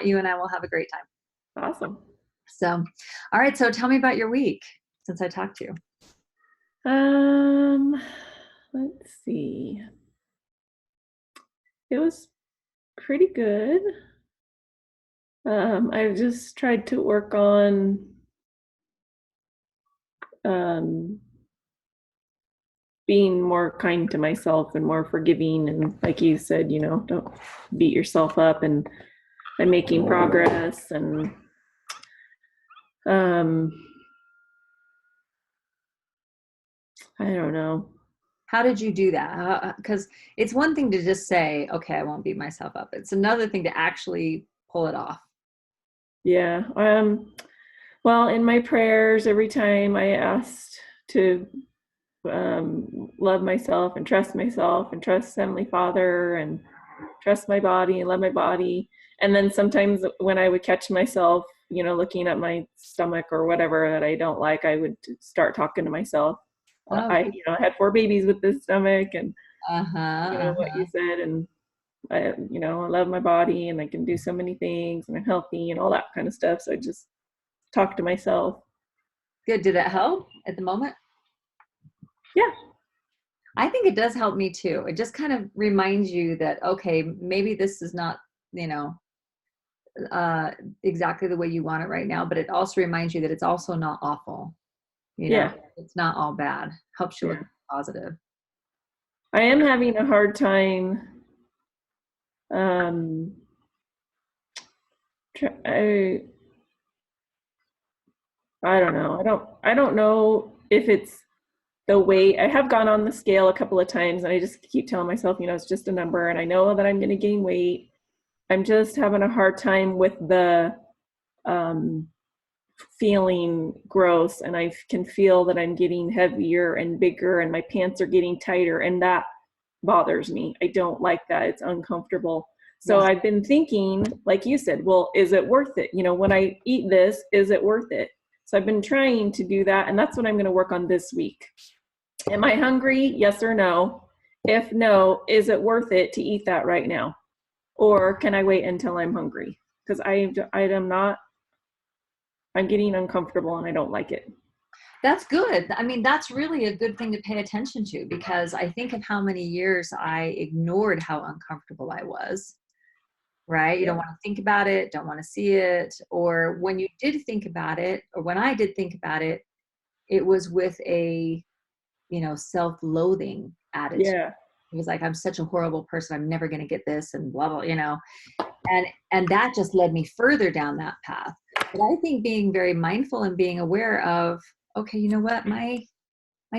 You and I will have a great time. Awesome. So, all right. So tell me about your week since I talked to you. Let's see. It was pretty good. I've just tried to work on um, being more kind to myself and more forgiving. And like you said, don't beat yourself up, and I'm making progress. And um, I don't know. How did you do that? Because it's one thing to just say, okay, I won't beat myself up. It's another thing to actually pull it off. Yeah. Well, in my prayers, every time I asked to love myself and trust Heavenly Father and trust my body and love my body. And then sometimes when I would catch myself, looking at my stomach or whatever that I don't like, I would start talking to myself. Oh, I had 4 babies with this stomach, and uh-huh. what you said, and I love my body, and I can do so many things, and I'm healthy, and all that kind of stuff. So I just talk to myself. Good. Did it help at the moment? Yeah. I think it does help me too. It just kind of reminds you that, okay, maybe this is not, you know, exactly the way you want it right now, but it also reminds you that it's also not awful. Yeah. It's not all bad. Helps you Yeah. look positive. I am having a hard time. Um, I I don't know. I don't know if it's the weight. I have gone on the scale a couple of times, and I just keep telling myself, it's just a number, and I know that I'm going to gain weight. I'm just having a hard time with the um, feeling gross, and I can feel that I'm getting heavier and bigger, and my pants are getting tighter, and that bothers me. I don't like that. It's uncomfortable. So Yes. I've been thinking, like you said, well, is it worth it? When I eat this, is it worth it? So I've been trying to do that, and that's what I'm going to work on this week. Am I hungry? Yes or no? If no, is it worth it to eat that right now? Or can I wait until I'm hungry? Because I'm not, I'm getting uncomfortable and I don't like it. That's good. I mean, that's really a good thing to pay attention to because I think of how many years I ignored how uncomfortable I was, right? You don't Yeah. want to think about it, don't want to see it. Or when you did think about it, or when I did think about it, it was with a, self-loathing attitude. Yeah. It was like, I'm such a horrible person. I'm never going to get this and blah, blah. And that just led me further down that path. But I think being very mindful and being aware of, okay, you know what, my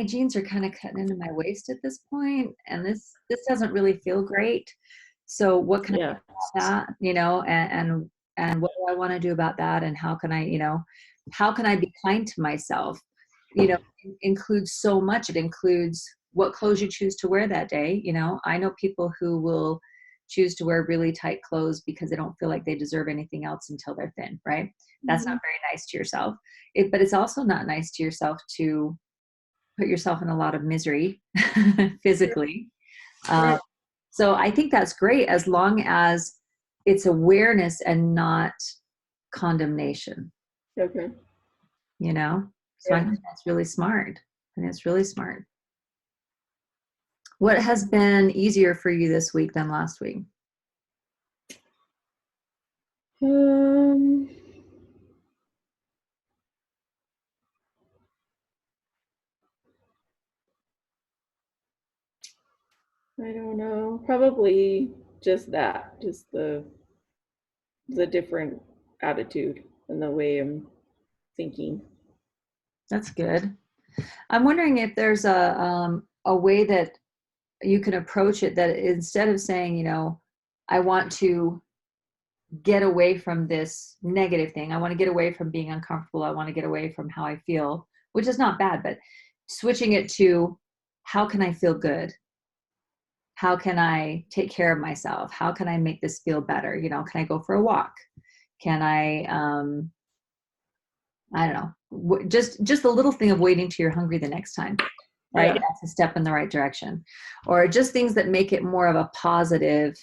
jeans are kind of cutting into my waist at this point, and this doesn't really feel great. So what can I do Yeah. about that? And what do I want to do about that? And how can I be kind to myself? It includes so much. It includes what clothes you choose to wear that day. I know people who will choose to wear really tight clothes because they don't feel like they deserve anything else until they're thin, right? That's not very nice to yourself. But it's also not nice to yourself to put yourself in a lot of misery physically. Uh, Right. so I think that's great as long as it's awareness and not condemnation, Okay. you know? So I Yeah. think that's really smart. And it's really smart. What has been easier for you this week than last week? Um, I don't know. Probably just that, just the different attitude and the way I'm thinking. That's good. I'm wondering if there's a way that you can approach it that instead of saying, I want to get away from this negative thing. I want to get away from being uncomfortable. I want to get away from how I feel, which is not bad, but switching it to how can I feel good? How can I take care of myself? How can I make this feel better? Can I go for a walk? Can I don't know, just the little thing of waiting till you're hungry the next time, right? Yeah. That's a step in the right direction. Or just things that make it more of a positive,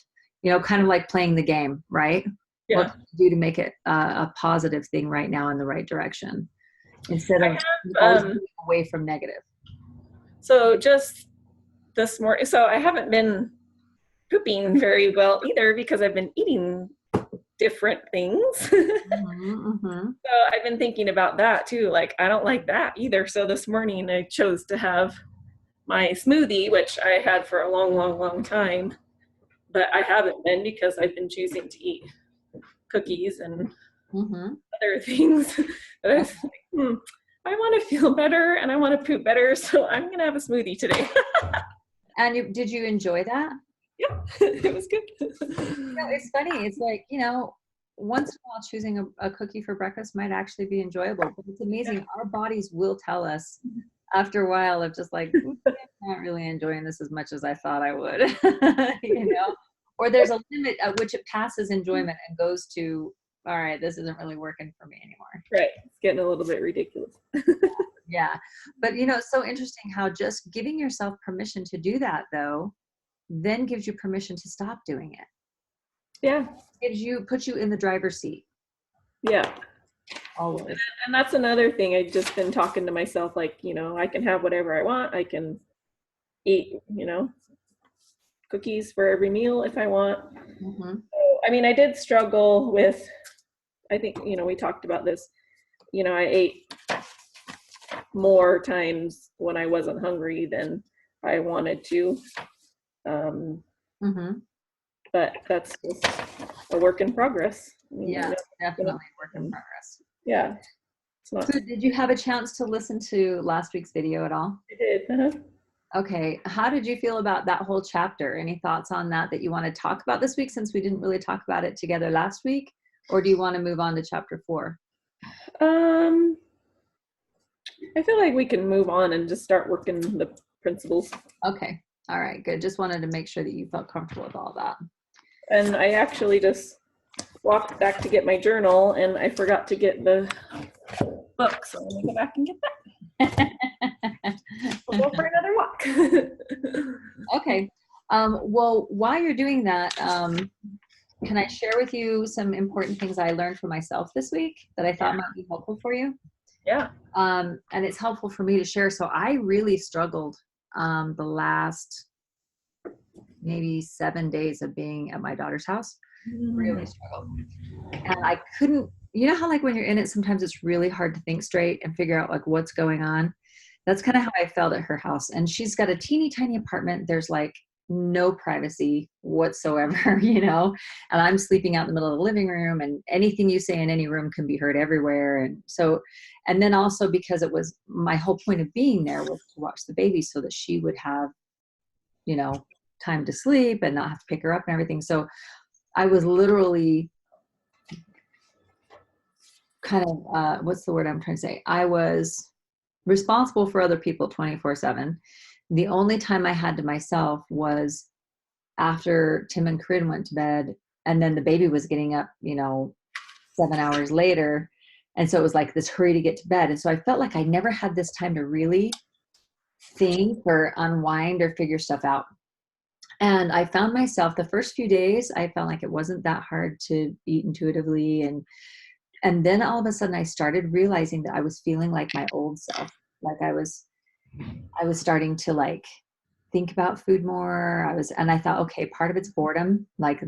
kind of like playing the game, right? What Yeah. can you do to make it a positive thing right now in the right direction instead I of always have, moving away from negative? so just this morning, so I haven't been pooping very well either because I've been eating different things. Mm-hmm. So I've been thinking about that too. Like, I don't like that either. So this morning I chose to have my smoothie, which I had for a long, long, long time, but I haven't been because I've been choosing to eat cookies and Mm-hmm. other things. But I was like, I want to feel better and I want to poop better. So I'm going to have a smoothie today. And did you enjoy that? Yeah, it was good. It's funny. It's like, once in a while choosing a cookie for breakfast might actually be enjoyable, but it's amazing. Our bodies will tell us after a while of just like, I'm not really enjoying this as much as I thought I would, or there's a limit at which it passes enjoyment and goes to, all right, this isn't really working for me anymore. Right. It's getting a little bit ridiculous. Yeah. But, it's so interesting how just giving yourself permission to do that, though, then gives you permission to stop doing it. Yeah. Puts you in the driver's seat. Yeah. Always. And that's another thing. I've just been talking to myself, like, I can have whatever I want. I can eat, cookies for every meal if I want. Mm-hmm. So, I mean, I did struggle with, I think, we talked about this. I ate more times when I wasn't hungry than I wanted to. Mm-hmm. But that's just a work in progress. Yeah, definitely work in progress. Yeah. It's not. So did you have a chance to listen to last week's video at all? I did. Uh-huh. Okay. How did you feel about that whole chapter? Any thoughts on that you want to talk about this week, since we didn't really talk about it together last week? Or do you want to move on to chapter 4? I feel like we can move on and just start working the principles. Okay. All right. Good. Just wanted to make sure that you felt comfortable with all that. And I actually just walked back to get my journal and I forgot to get the book. So I'm going to go back and get that. We'll go for another walk. Okay. Well, while you're doing that, can I share with you some important things I learned for myself this week that I thought might be helpful for you? Yeah. And it's helpful for me to share. So I really struggled the last maybe 7 days of being at my daughter's house. Really struggled. And I couldn't, how like when you're in it, sometimes it's really hard to think straight and figure out like what's going on. That's kind of how I felt at her house. And she's got a teeny tiny apartment. There's like no privacy whatsoever, and I'm sleeping out in the middle of the living room, and anything you say in any room can be heard everywhere. And then also because it was my whole point of being there was to watch the baby so that she would have, time to sleep and not have to pick her up and everything. So I was literally kind of, what's the word I'm trying to say? I was responsible for other people 24/7. The only time I had to myself was after Tim and Corinne went to bed, and then the baby was getting up, 7 hours later. And so it was like this hurry to get to bed. And so I felt like I never had this time to really think or unwind or figure stuff out. And I found myself the first few days, I felt like it wasn't that hard to eat intuitively. And then all of a sudden I started realizing that I was feeling like my old self. Like I was starting to like think about food more. And I thought, okay, part of it's boredom. Like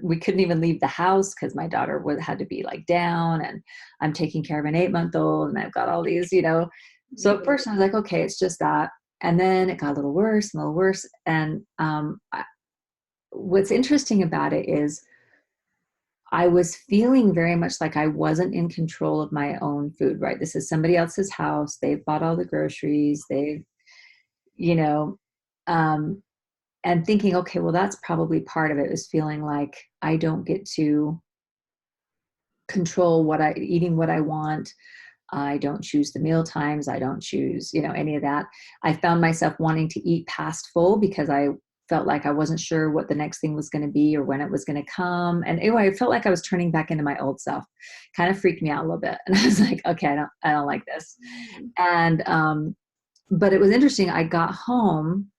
we couldn't even leave the house because my daughter had to be like down, and I'm taking care of an 8-month-old, and I've got all these, So at first I was like, okay, it's just that. And then it got a little worse and a little worse. And what's interesting about it is I was feeling very much like I wasn't in control of my own food, right? This is somebody else's house. They've bought all the groceries. And thinking, okay, well, that's probably part of it, is feeling like I don't get to control eating what I want. I don't choose the meal times. I don't choose, any of that. I found myself wanting to eat past full because I felt like I wasn't sure what the next thing was going to be or when it was going to come. And anyway, I felt like I was turning back into my old self. Kind of freaked me out a little bit. And I was like, okay, I don't like this. And, but it was interesting. I got home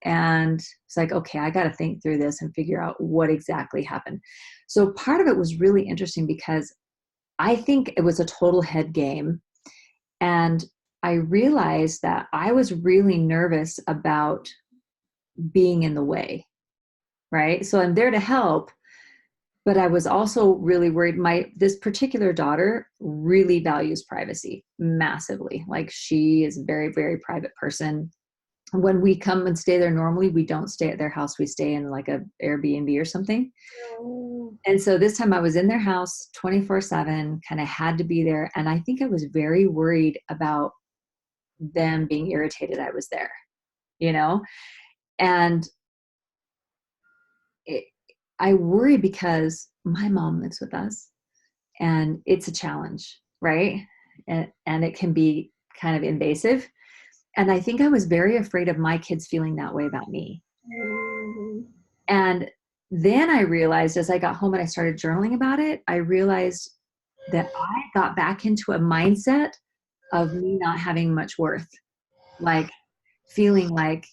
and it's like, okay, I got to think through this and figure out what exactly happened. So part of it was really interesting because I think it was a total head game. And I realized that I was really nervous about being in the way, right? So I'm there to help, but I was also really worried. This particular daughter really values privacy massively. Like, she is a very, very private person. When we come and stay there, normally we don't stay at their house. We stay in like a Airbnb or something. Oh. And so this time I was in their house 24/7, kind of had to be there. And I think I was very worried about them being irritated I was there, you know? And it, I worry because my mom lives with us, and it's a challenge, right? And it can be kind of invasive. And I think I was very afraid of my kids feeling that way about me. Mhm. And then I realized, as I got home and I started journaling about it, I realized that I got back into a mindset of me not having much worth, like feeling like,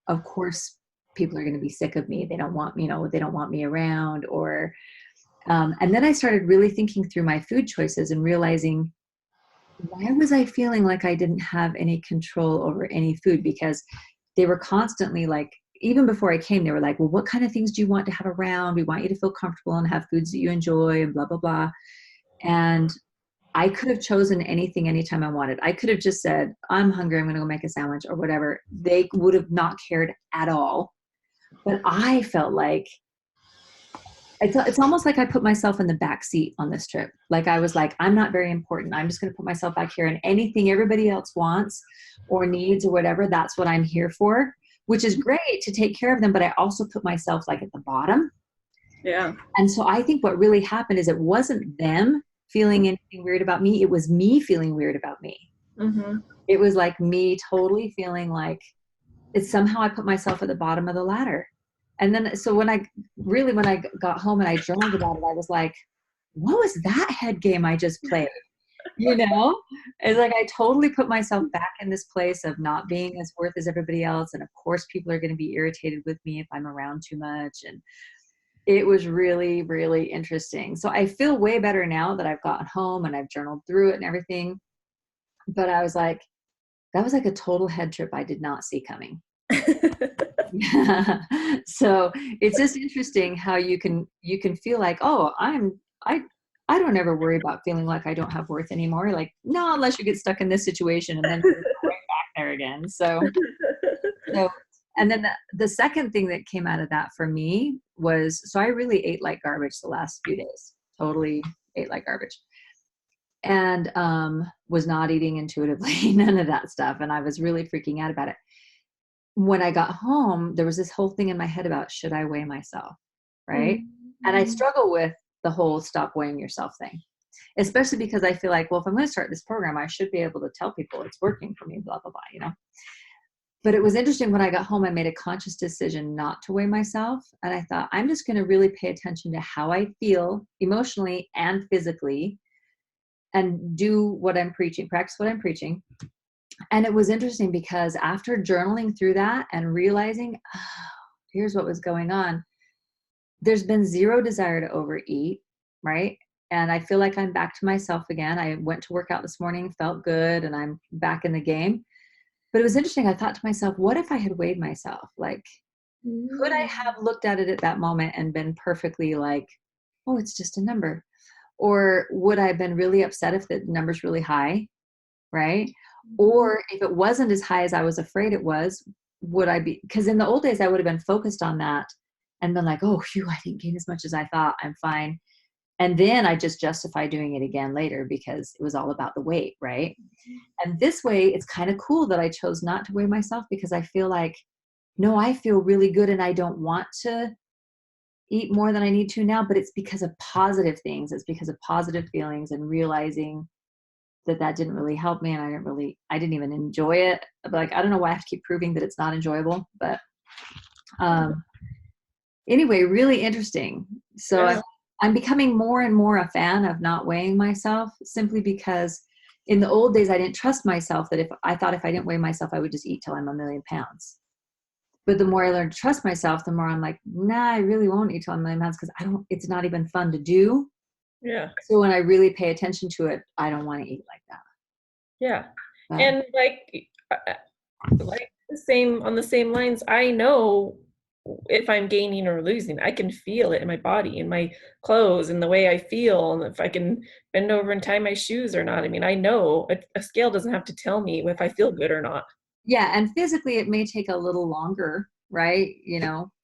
of course people are going to be sick of me. They don't want, they don't want me around. Or and then I started really thinking through my food choices and realizing, why was I feeling like I didn't have any control over any food? Because they were constantly like, even before I came, they were like, well, what kind of things do you want to have around? We want you to feel comfortable and have foods that you enjoy and blah, blah, blah. And I could have chosen anything anytime I wanted. I could have just said, I'm hungry, I'm going to go make a sandwich or whatever. They would have not cared at all. But I felt like it's almost like I put myself in the back seat on this trip. Like, I was like, I'm not very important. I'm just going to put myself back here, and anything everybody else wants or needs or whatever, that's what I'm here for, which is great to take care of them. But I also put myself like at the bottom. Yeah. And so I think what really happened is, it wasn't them feeling anything weird about me. It was me feeling weird about me. Mm-hmm. It was like me totally feeling like it's somehow I put myself at the bottom of the ladder. And then, so when I got home and I journaled about it, I was like, what was that head game I just played? It's like, I totally put myself back in this place of not being as worth as everybody else. And of course, people are going to be irritated with me if I'm around too much. And it was really, really interesting. So I feel way better now that I've gotten home and I've journaled through it and everything. But I was like, that was like a total head trip I did not see coming. So it's just interesting how you can feel like, oh, I don't ever worry about feeling like I don't have worth anymore. Like, no, unless you get stuck in this situation, and then you're right back there again. So and then the second thing that came out of that for me was, so I really ate like garbage the last few days. Totally ate like garbage. And was not eating intuitively, none of that stuff. And I was really freaking out about it. When I got home, there was this whole thing in my head about, should I weigh myself? Right. Mm-hmm. And I struggle with the whole stop weighing yourself thing, especially because I feel like, well, if I'm going to start this program, I should be able to tell people it's working for me, blah, blah, blah, But it was interesting, when I got home, I made a conscious decision not to weigh myself. And I thought, I'm just going to really pay attention to how I feel emotionally and physically, and do what I'm preaching, practice what I'm preaching. And it was interesting because after journaling through that and realizing, oh, here's what was going on, there's been zero desire to overeat, right? And I feel like I'm back to myself again. I went to work out this morning, felt good, and I'm back in the game. But it was interesting. I thought to myself, what if I had weighed myself? Like, could I have looked at it at that moment and been perfectly like, oh, it's just a number? Or would I have been really upset if the number's really high, right? Or if it wasn't as high as I was afraid it was, would I be, because in the old days I would have been focused on that and been like, oh, phew, I didn't gain as much as I thought, I'm fine. And then I just justify doing it again later because it was all about the weight, right? And this way, it's kind of cool that I chose not to weigh myself, because I feel like, no, I feel really good and I don't want to eat more than I need to now, but it's because of positive things. It's because of positive feelings and realizing that didn't really help me, and I didn't even enjoy it. But like, I don't know why I have to keep proving that it's not enjoyable, but anyway, really interesting. So Yeah. I'm becoming more and more a fan of not weighing myself, simply because in the old days, I didn't trust myself, that if I didn't weigh myself, I would just eat till I'm a million pounds. But the more I learn to trust myself, the more I'm like, nah, I really won't eat 12 million pounds because it's not even fun to do. Yeah. So when I really pay attention to it, I don't want to eat like that. Yeah. But, And like the same on the same lines, I know if I'm gaining or losing. I can feel it in my body, in my clothes, in the way I feel, and if I can bend over and tie my shoes or not. I mean, I know a scale doesn't have to tell me if I feel good or not. yeah. And physically it may take a little longer, right?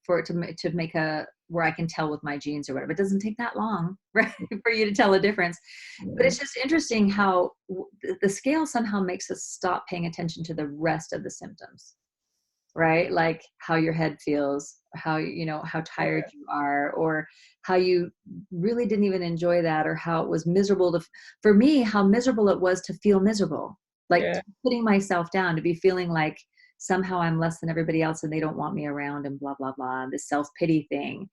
For it to make where I can tell with my genes or whatever. It doesn't take that long, right? For you to tell a difference. But Yeah. it's just interesting how the scale somehow makes us stop paying attention to the rest of the symptoms, right? Like how your head feels, how tired you are, or how you really didn't even enjoy that, or how it was miserable for me, how miserable it was to feel miserable, like Yeah. putting myself down, to be feeling like somehow I'm less than everybody else and they don't want me around and blah, blah, blah, this self-pity thing.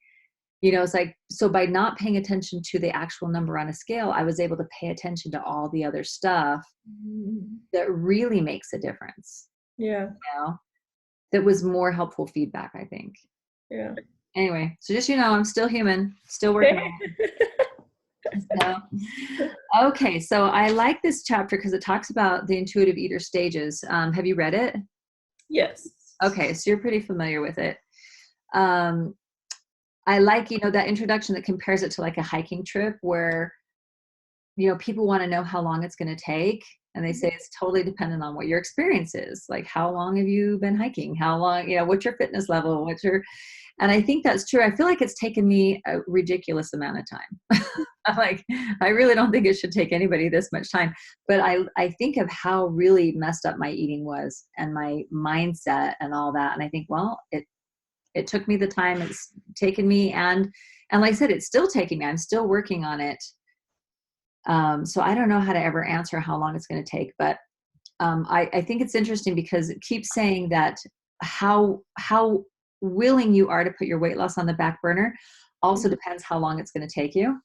It's like, so by not paying attention to the actual number on a scale, I was able to pay attention to all the other stuff that really makes a difference, Yeah. that was more helpful feedback, I think. Yeah. Anyway, so just, I'm still human, still working on it. Okay, so I like this chapter because it talks about the intuitive eater stages. Have you read it? Yes. Okay, so you're pretty familiar with it. I like, that introduction that compares it to like a hiking trip where, people want to know how long it's going to take. And they say it's totally dependent on what your experience is. Like, how long have you been hiking? How long, what's your fitness level? And I think that's true. I feel like it's taken me a ridiculous amount of time. I'm like, I really don't think it should take anybody this much time. But I think of how really messed up my eating was and my mindset and all that. And I think, well, it took me the time it's taken me. And like I said, it's still taking me. I'm still working on it. So I don't know how to ever answer how long it's going to take. But I think it's interesting because it keeps saying that how willing you are to put your weight loss on the back burner also depends how long it's going to take you.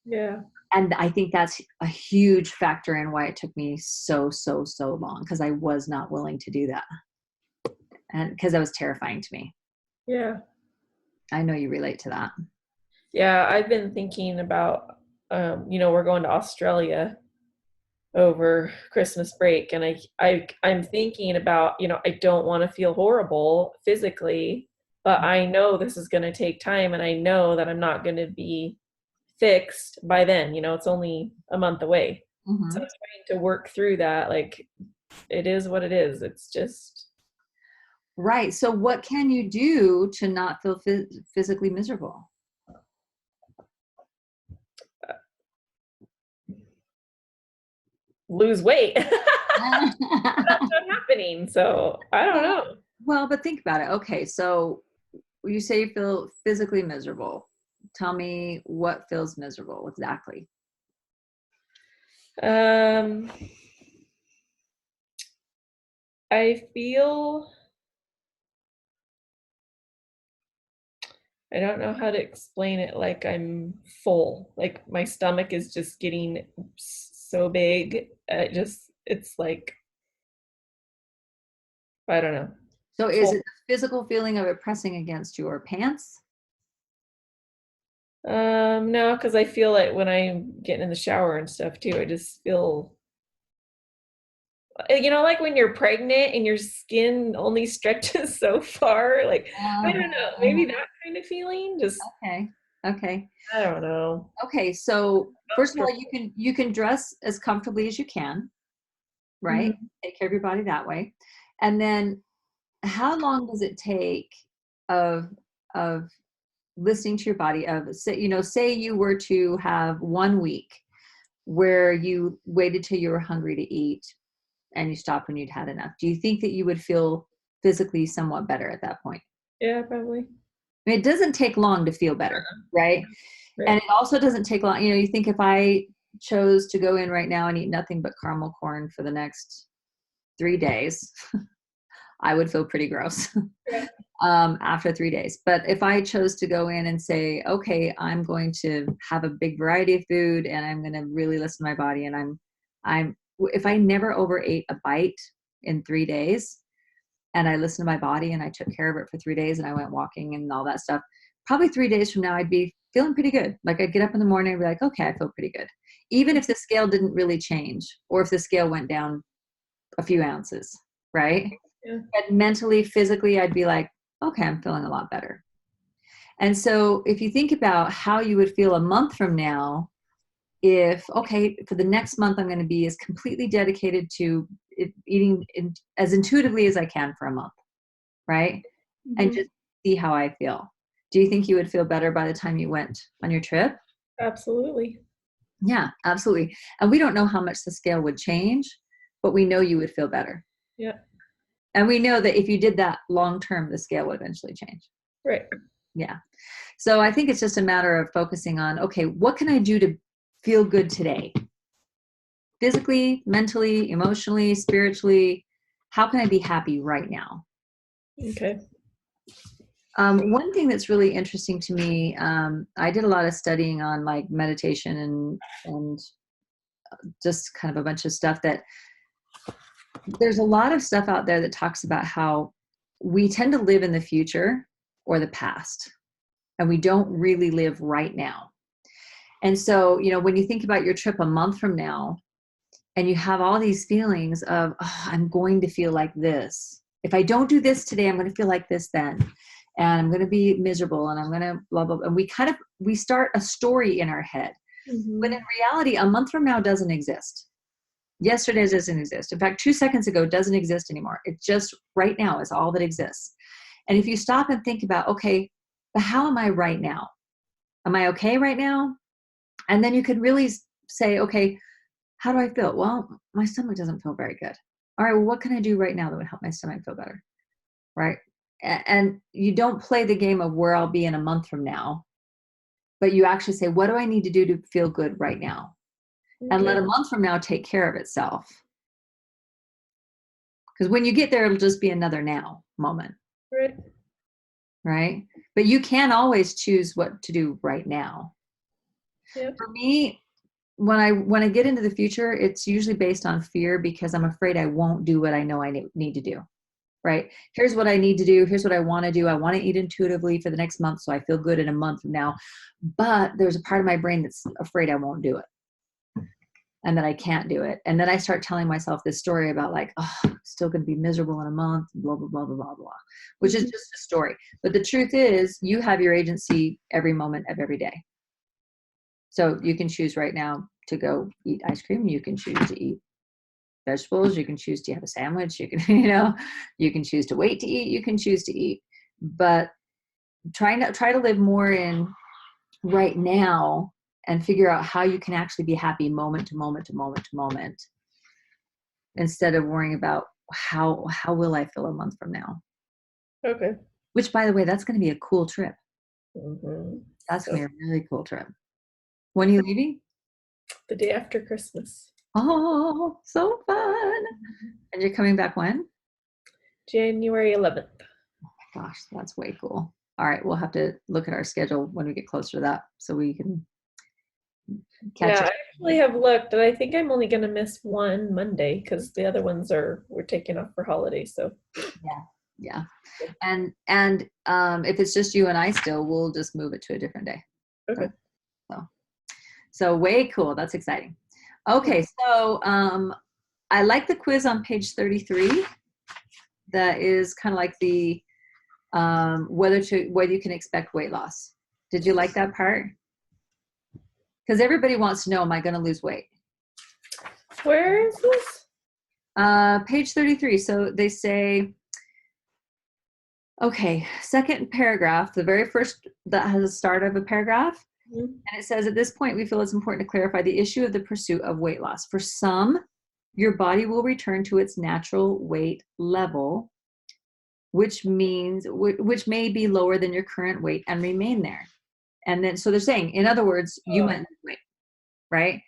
Yeah. And I think that's a huge factor in why it took me so long, because I was not willing to do that. And because that was terrifying to me. Yeah. I know you relate to that. Yeah. I've been thinking about, we're going to Australia over Christmas break, and I'm thinking about, I don't want to feel horrible physically, but I know this is going to take time, and I know that I'm not going to be fixed by then. It's only a month away. So I'm trying to work through that. Like, it is what it is. It's just Right. So what can you do to not feel physically miserable? lose weight. That's not happening. So I don't know. Well, but think about it. Okay, so you say you feel physically miserable. Tell me what feels miserable exactly. Um, I feel, I don't know how to explain it. Like, I'm full. Like, my stomach is just getting so big. It's like, I don't know. So is Full. it the physical feeling of it pressing against your pants? No, because I feel like when I'm getting in the shower and stuff too, I just feel, like when you're pregnant and your skin only stretches so far. Like, I don't know, maybe that kind of feeling. Just, Okay. Okay. I don't know. Okay. So first of all, you can dress as comfortably as you can, right? Mhm. Take care of your body that way. And then how long does it take of of listening to your body, of say you were to have 1 week where you waited till you were hungry to eat and you stopped when you'd had enough, do you think that you would feel physically somewhat better at that point? Yeah, probably. I mean, it doesn't take long to feel better, right? And Right. it also doesn't take long. You think if I chose to go in right now and eat nothing but caramel corn for the next 3 days, I would feel pretty gross. Yeah. After 3 days. But if I chose to go in and say, okay, I'm going to have a big variety of food and I'm going to really listen to my body, and if I never overate a bite in 3 days, and I listened to my body and I took care of it for 3 days and I went walking and all that stuff, probably 3 days from now, I'd be feeling pretty good. Like I'd get up in the morning and be like, okay, I feel pretty good. Even if the scale didn't really change or if the scale went down a few ounces, right? Yeah. But mentally, physically, I'd be like, okay, I'm feeling a lot better. And so if you think about how you would feel a month from now, if, okay, for the next month, I'm going to be as completely dedicated to eating as intuitively as I can for a month, right? Mm-hmm. And just see how I feel. Do you think you would feel better by the time you went on your trip? Absolutely. Yeah, absolutely. And we don't know how much the scale would change, but we know you would feel better. Yeah. And we know that if you did that long term, the scale would eventually change. Right. Yeah. So I think it's just a matter of focusing on, okay, what can I do to feel good today? Physically, mentally, emotionally, spiritually, how can I be happy right now? Okay. One thing that's really interesting to me, I did a lot of studying on like meditation and just kind of a bunch of stuff that there's a lot of stuff out there that talks about how we tend to live in the future or the past, and we don't really live right now. And so, when you think about your trip a month from now and you have all these feelings of, oh, I'm going to feel like this. If I don't do this today, I'm going to feel like this then. And I'm going to be miserable and I'm going to blah, blah, blah. And we start a story in our head. Mm-hmm. But in reality, a month from now doesn't exist. Yesterday doesn't exist. In fact, 2 seconds ago doesn't exist anymore. It just right now is all that exists. And if you stop and think about, okay, but how am I right now? Am I okay right now? And then you could really say, okay, how do I feel? Well, my stomach doesn't feel very good. All right, well, what can I do right now that would help my stomach feel better? Right? And you don't play the game of where I'll be in a month from now, but you actually say, what do I need to do to feel good right now? Okay. And let a month from now take care of itself. Because when you get there, it'll just be another now moment. Right. Right? But you can always choose what to do right now. Yep. For me, when I get into the future, it's usually based on fear because I'm afraid I won't do what I know I need to do. Right? Here's what I need to do. Here's what I want to do. I want to eat intuitively for the next month so I feel good in a month from now. But there's a part of my brain that's afraid I won't do it and that I can't do it. And then I start telling myself this story about like, oh, I'm still going to be miserable in a month, blah, blah, blah, blah, blah, blah, which is just a story. But the truth is you have your agency every moment of every day. So you can choose right now to go eat ice cream. You can choose to eat vegetables. You can choose to have a sandwich. You can, you can choose to wait to eat. You can choose to eat. But try to live more in right now and figure out how you can actually be happy moment to moment to moment to moment instead of worrying about how will I feel a month from now. Okay. Which, by the way, that's going to be a cool trip. Mm-hmm. That's going to be a really cool trip. When are you leaving? The day after Christmas. Oh, so fun. And you're coming back when? January 11th. Oh my gosh, that's way cool. All right, we'll have to look at our schedule when we get closer to that so we can catch up. I actually have looked, and I think I'm only going to miss one Monday because the other ones we're taking off for holidays. So Yeah. And if it's just you and I still, we'll just move it to a different day. Okay. So way cool. That's exciting. Okay, so I like the quiz on page 33. That is kind of like the whether you can expect weight loss. Did you like that part? Because everybody wants to know, am I going to lose weight? Where is this? Page 33. So they say, okay, second paragraph, the very first that has a start of a paragraph. Mm-hmm. And it says, at this point, we feel it's important to clarify the issue of the pursuit of weight loss. For some, your body will return to its natural weight level, which may be lower than your current weight and remain there. And then, so they're saying, in other words, you might lose weight, right?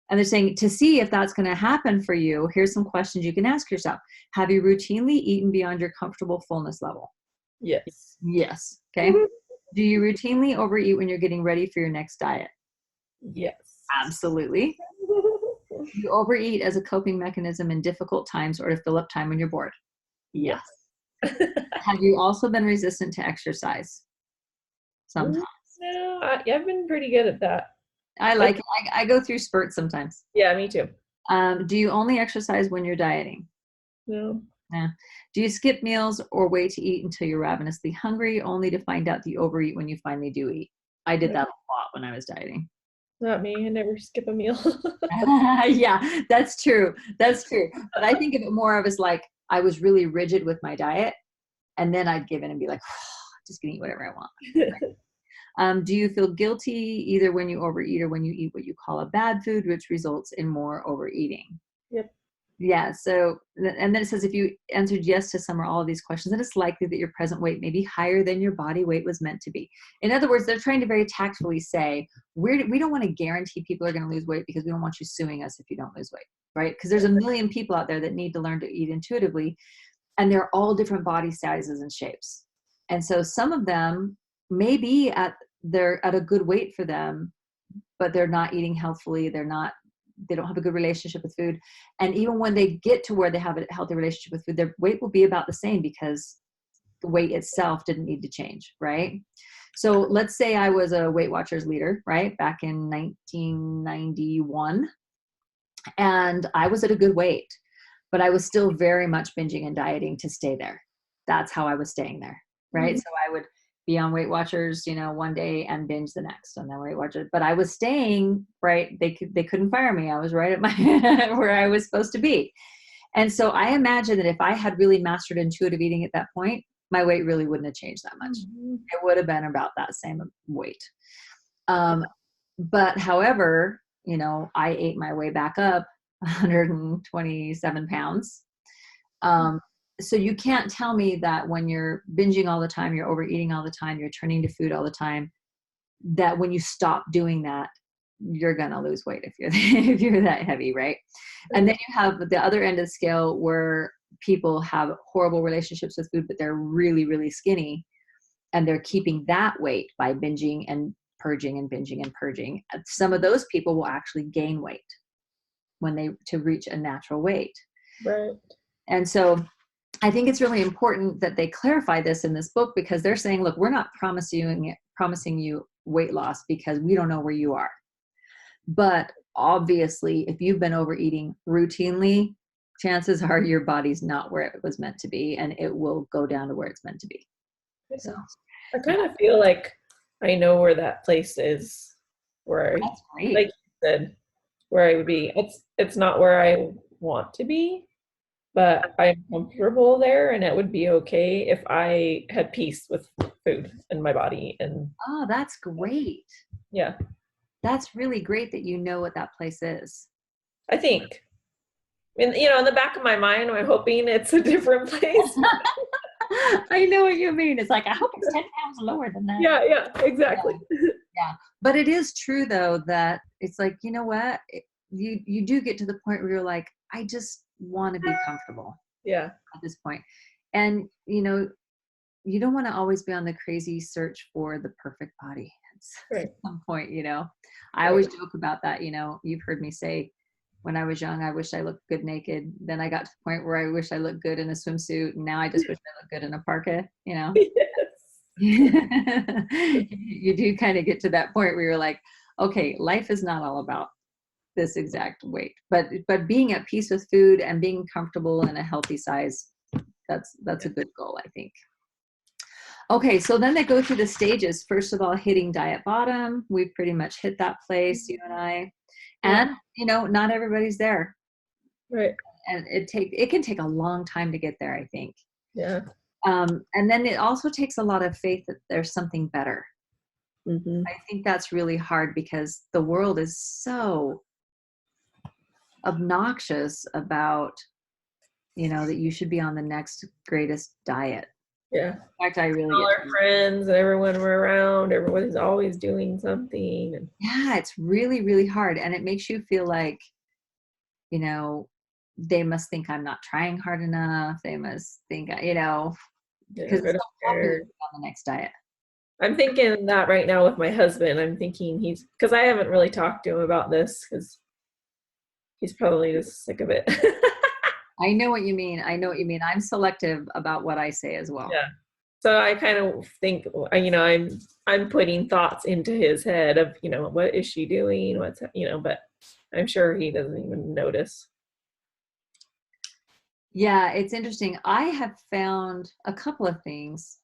And they're saying, to see if that's going to happen for you, here's some questions you can ask yourself. Have you routinely eaten beyond your comfortable fullness level? Yes. Yes. Okay. Do you routinely overeat when you're getting ready for your next diet? Yes. Absolutely. Do you overeat as a coping mechanism in difficult times or to fill up time when you're bored? Yes. Have you also been resistant to exercise? Sometimes. No, I've been pretty good at that. I Like, like it. I go through spurts sometimes. yeah, me too. Do you only exercise when you're dieting? No. Yeah. Do you skip meals or wait to eat until you're ravenously hungry, only to find out that you overeat when you finally do eat? I did that a lot when I was dieting. Not me. I never skip a meal. Yeah, that's true. That's true. But I think of it more of as like I was really rigid with my diet, and then I'd give in and be like, just gonna eat whatever I want. Do you feel guilty either when you overeat or when you eat what you call a bad food, which results in more overeating? Yep. Yeah. So, and then it says if you answered yes to some or all of these questions, then it's likely that your present weight may be higher than your body weight was meant to be. In other words, they're trying to very tactfully say, we don't want to guarantee people are going to lose weight because we don't want you suing us if you don't lose weight, right? Because there's a million people out there that need to learn to eat intuitively, and they're all different body sizes and shapes. And so some of them may be they're at a good weight for them, but they're not eating healthfully. They don't have a good relationship with food. And even when they get to where they have a healthy relationship with food, their weight will be about the same because the weight itself didn't need to change, right? So let's say I was a Weight Watchers leader, right? Back in 1991, and I was at a good weight, but I was still very much binging and dieting to stay there. That's how I was staying there, right? Mhm. So I would be on Weight Watchers, one day and binge the next, and then Weight Watchers. But I was staying, right? They couldn't fire me. I was right at my where I was supposed to be. And so I imagine that if I had really mastered intuitive eating at that point, my weight really wouldn't have changed that much. Mhm. It would have been about that same weight. But however, I ate my way back up 127 pounds. So you can't tell me that when you're binging all the time, you're overeating all the time, you're turning to food all the time, that when you stop doing that, you're going to lose weight if you're if you're that heavy, right? And then you have the other end of the scale where people have horrible relationships with food, but they're really, really skinny, and they're keeping that weight by binging and purging and binging and purging. Some of those people will actually gain weight to reach a natural weight. Right. And so I think it's really important that they clarify this in this book, because they're saying, look, we're not promising you weight loss because we don't know where you are. But obviously, if you've been overeating routinely, chances are your body's not where it was meant to be, and it will go down to where it's meant to be. So I kind of feel like I know where that place is, where, that's great. like you said, where I would be. It's not where I want to be, but I'm comfortable there, and it would be okay if I had peace with food and my body. And Oh, that's great. yeah, That's really great that you know what that place is. I think. And in the back of my mind, I'm hoping it's a different place. I know what you mean. It's like, I hope it's 10 pounds lower than that. Yeah, exactly. Yeah. But it is true, though, that it's like, you know what? You do get to the point where you're like, I just want to be comfortable Yeah. at this point. And, you don't want to always be on the crazy search for the perfect body Right. at some point, I always joke about that. You've heard me say, when I was young, I wish I looked good naked. Then I got to the point where I wish I looked good in a swimsuit. And now I just wish I looked good in a parka, Yes. You do kind of get to that point where you're like, okay, life is not all about this exact weight, but being at peace with food and being comfortable in a healthy size, that's a good goal, I think. Okay, so then they go through the stages. First of all, hitting diet bottom. We've pretty much hit that place, you and I. And, not everybody's there. Right. And it can take a long time to get there, I think. Yeah. And then it also takes a lot of faith that there's something better. Mm-hmm. I think that's really hard because the world is so obnoxious about, that you should be on the next greatest diet. Yeah. In fact, I really All our friends and everyone we're around, everyone's always doing something. And yeah, it's really, really hard. And it makes you feel like, they must think I'm not trying hard enough. They must think, because it's so popular to be on the next diet. I'm thinking that right now with my husband. I'm thinking because I haven't really talked to him about this because he's probably just sick of it. I know what you mean. I know what you mean. I'm selective about what I say as well. Yeah. So I kind of think, I'm putting thoughts into his head of, what is she doing? But I'm sure he doesn't even notice. Yeah, it's interesting. I have found a couple of things.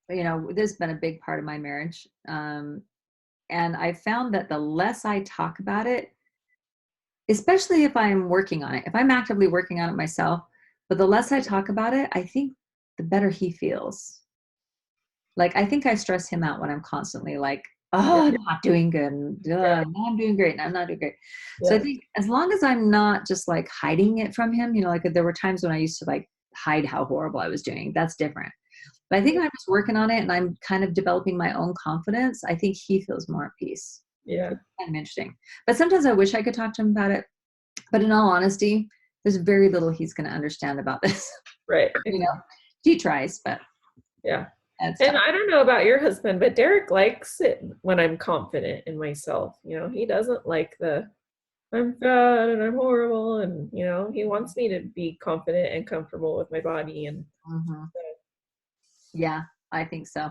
This has been a big part of my marriage. And I found that the less I talk about it, especially if I'm working on it, if I'm actively working on it myself, but the less I talk about it, I think the better he feels. Like, I think I stress him out when I'm constantly like, Yeah. oh, I'm not doing good. And, Yeah. no, I'm doing great. And I'm not doing great. So I Yeah. think as long as I'm not just like hiding it from him, like there were times when I used to like hide how horrible I was doing. That's different. But I think I'm just working on it and I'm kind of developing my own confidence. I think he feels more at peace. Yeah. It's kind of interesting. But sometimes I wish I could talk to him about it. But in all honesty, there's very little he's going to understand about this. Right. He tries, but Yeah. that's And tough. I don't know about your husband, but Derek likes it when I'm confident in myself. He doesn't like I'm fat and I'm horrible. And, he wants me to be confident and comfortable with my body. And Mhm. Yeah, I think so.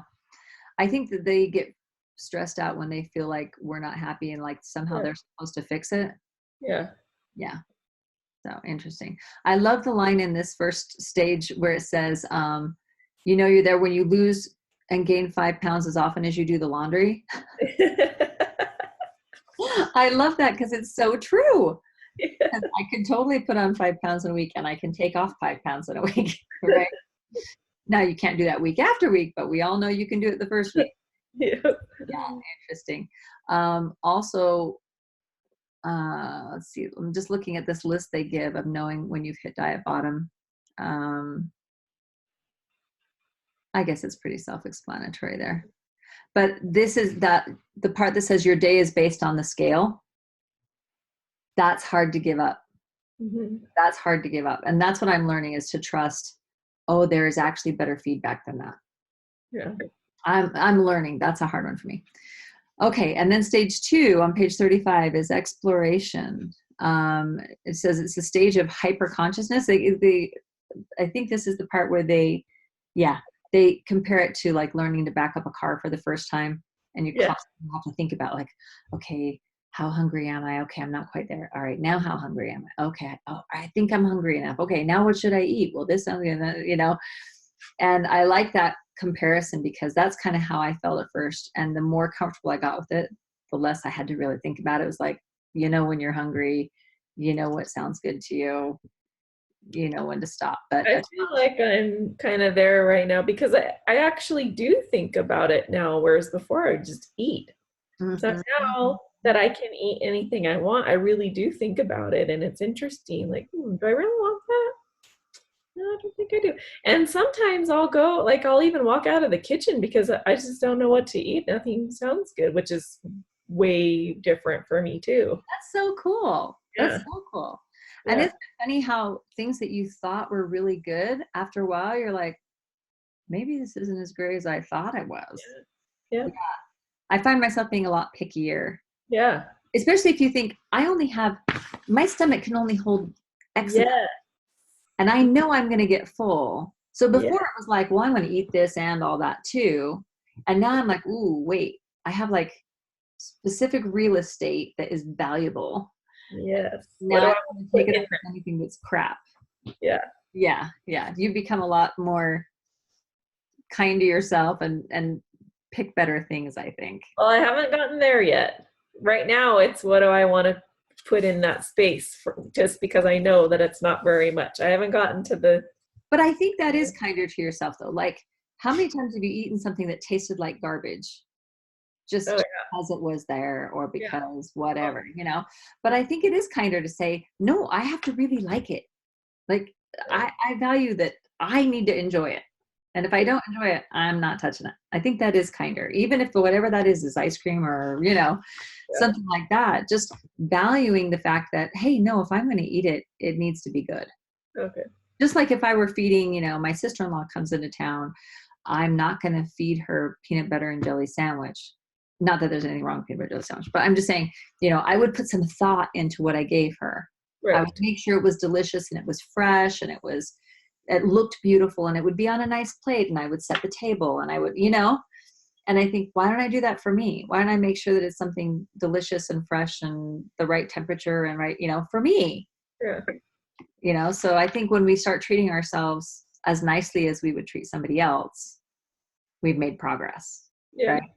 I think that they get stressed out when they feel like we're not happy and like somehow yeah. they're supposed to fix it. Yeah. Yeah. So interesting. I love the line in this first stage where it says, you're there when you lose and gain 5 pounds as often as you do the laundry. I love that because it's so true. Yeah. I can totally put on 5 pounds in a week and I can take off 5 pounds in a week. Right. Now you can't do that week after week, but we all know you can do it the first week. Yeah. Yeah, interesting. Also, let's see, I'm just looking at this list they give of knowing when you've hit diet bottom. I guess it's pretty self-explanatory there. But this is the part that says your day is based on the scale. That's hard to give up. Mm-hmm. That's hard to give up. And that's what I'm learning is to trust, oh, there is actually better feedback than that. Yeah. I'm learning. That's a hard one for me. Okay, and then stage 2 on page 35 is exploration. It says it's a stage of hyper consciousness. I think this is the part where they compare it to like learning to back up a car for the first time, and you Yeah. constantly have to think about like, okay, how hungry am I? Okay, I'm not quite there. All right, now how hungry am I? Okay, oh, I think I'm hungry enough. Okay, now what should I eat? Well, this, and I like that comparison because that's kind of how I felt at first. And the more comfortable I got with it, the less I had to really think about it. It was like, when you're hungry, what sounds good to you, when to stop. But I feel like I'm kind of there right now because I actually do think about it now, whereas before I would just eat. So Mhm. now that I can eat anything I want, I really do think about it. And it's interesting. Like, do I really want that? No, I don't think I do. And sometimes I'll even walk out of the kitchen because I just don't know what to eat. Nothing sounds good, which is way different for me too. That's so cool. That's Yeah. so cool. And Yeah. isn't it funny how things that you thought were really good, after a while, you're like, maybe this isn't as great as I thought it was. Yeah. I find myself being a lot pickier, Yeah. especially if you think my stomach can only hold X amount, Yeah. and I know I'm going to get full. So Yeah. before it was like, well, I'm going to eat this and all that too. And now I'm like, ooh, wait, I have like specific real estate that is valuable. Yes. What Now do I I don't want to put take it in up with anything that's crap. Yeah. Yeah, yeah. You become a lot more kind to yourself and pick better things, I think. Well, I haven't gotten there yet. Right now, it's what do I want to put in that space just because I know that it's not very much. I haven't gotten to the. But I think that is kinder to yourself, though. Like, how many times have you eaten something that tasted like garbage just Oh, because it was there or yeah. because whatever, But I think it is kinder to say, no, I have to really like it. Like, I value that I need to enjoy it. And if I don't enjoy it, I'm not touching it. I think that is kinder. Even if whatever that is ice cream or, something like that. Just valuing the fact that, hey, no, if I'm going to eat it, it needs to be good. Okay. Just like if I were feeding, my sister-in-law comes into town, I'm not going to feed her peanut butter and jelly sandwich. Not that there's anything wrong with peanut butter and jelly sandwich, but I'm just saying, I would put some thought into what I gave her. I Right. would make sure it was delicious and it was fresh and it looked beautiful and it would be on a nice plate and I would set the table and I would, and I think, why don't I do that for me? Why don't I make sure that it's something delicious and fresh and the right temperature and right, for me, Yeah. So I think when we start treating ourselves as nicely as we would treat somebody else, we've made progress. Yeah. Right.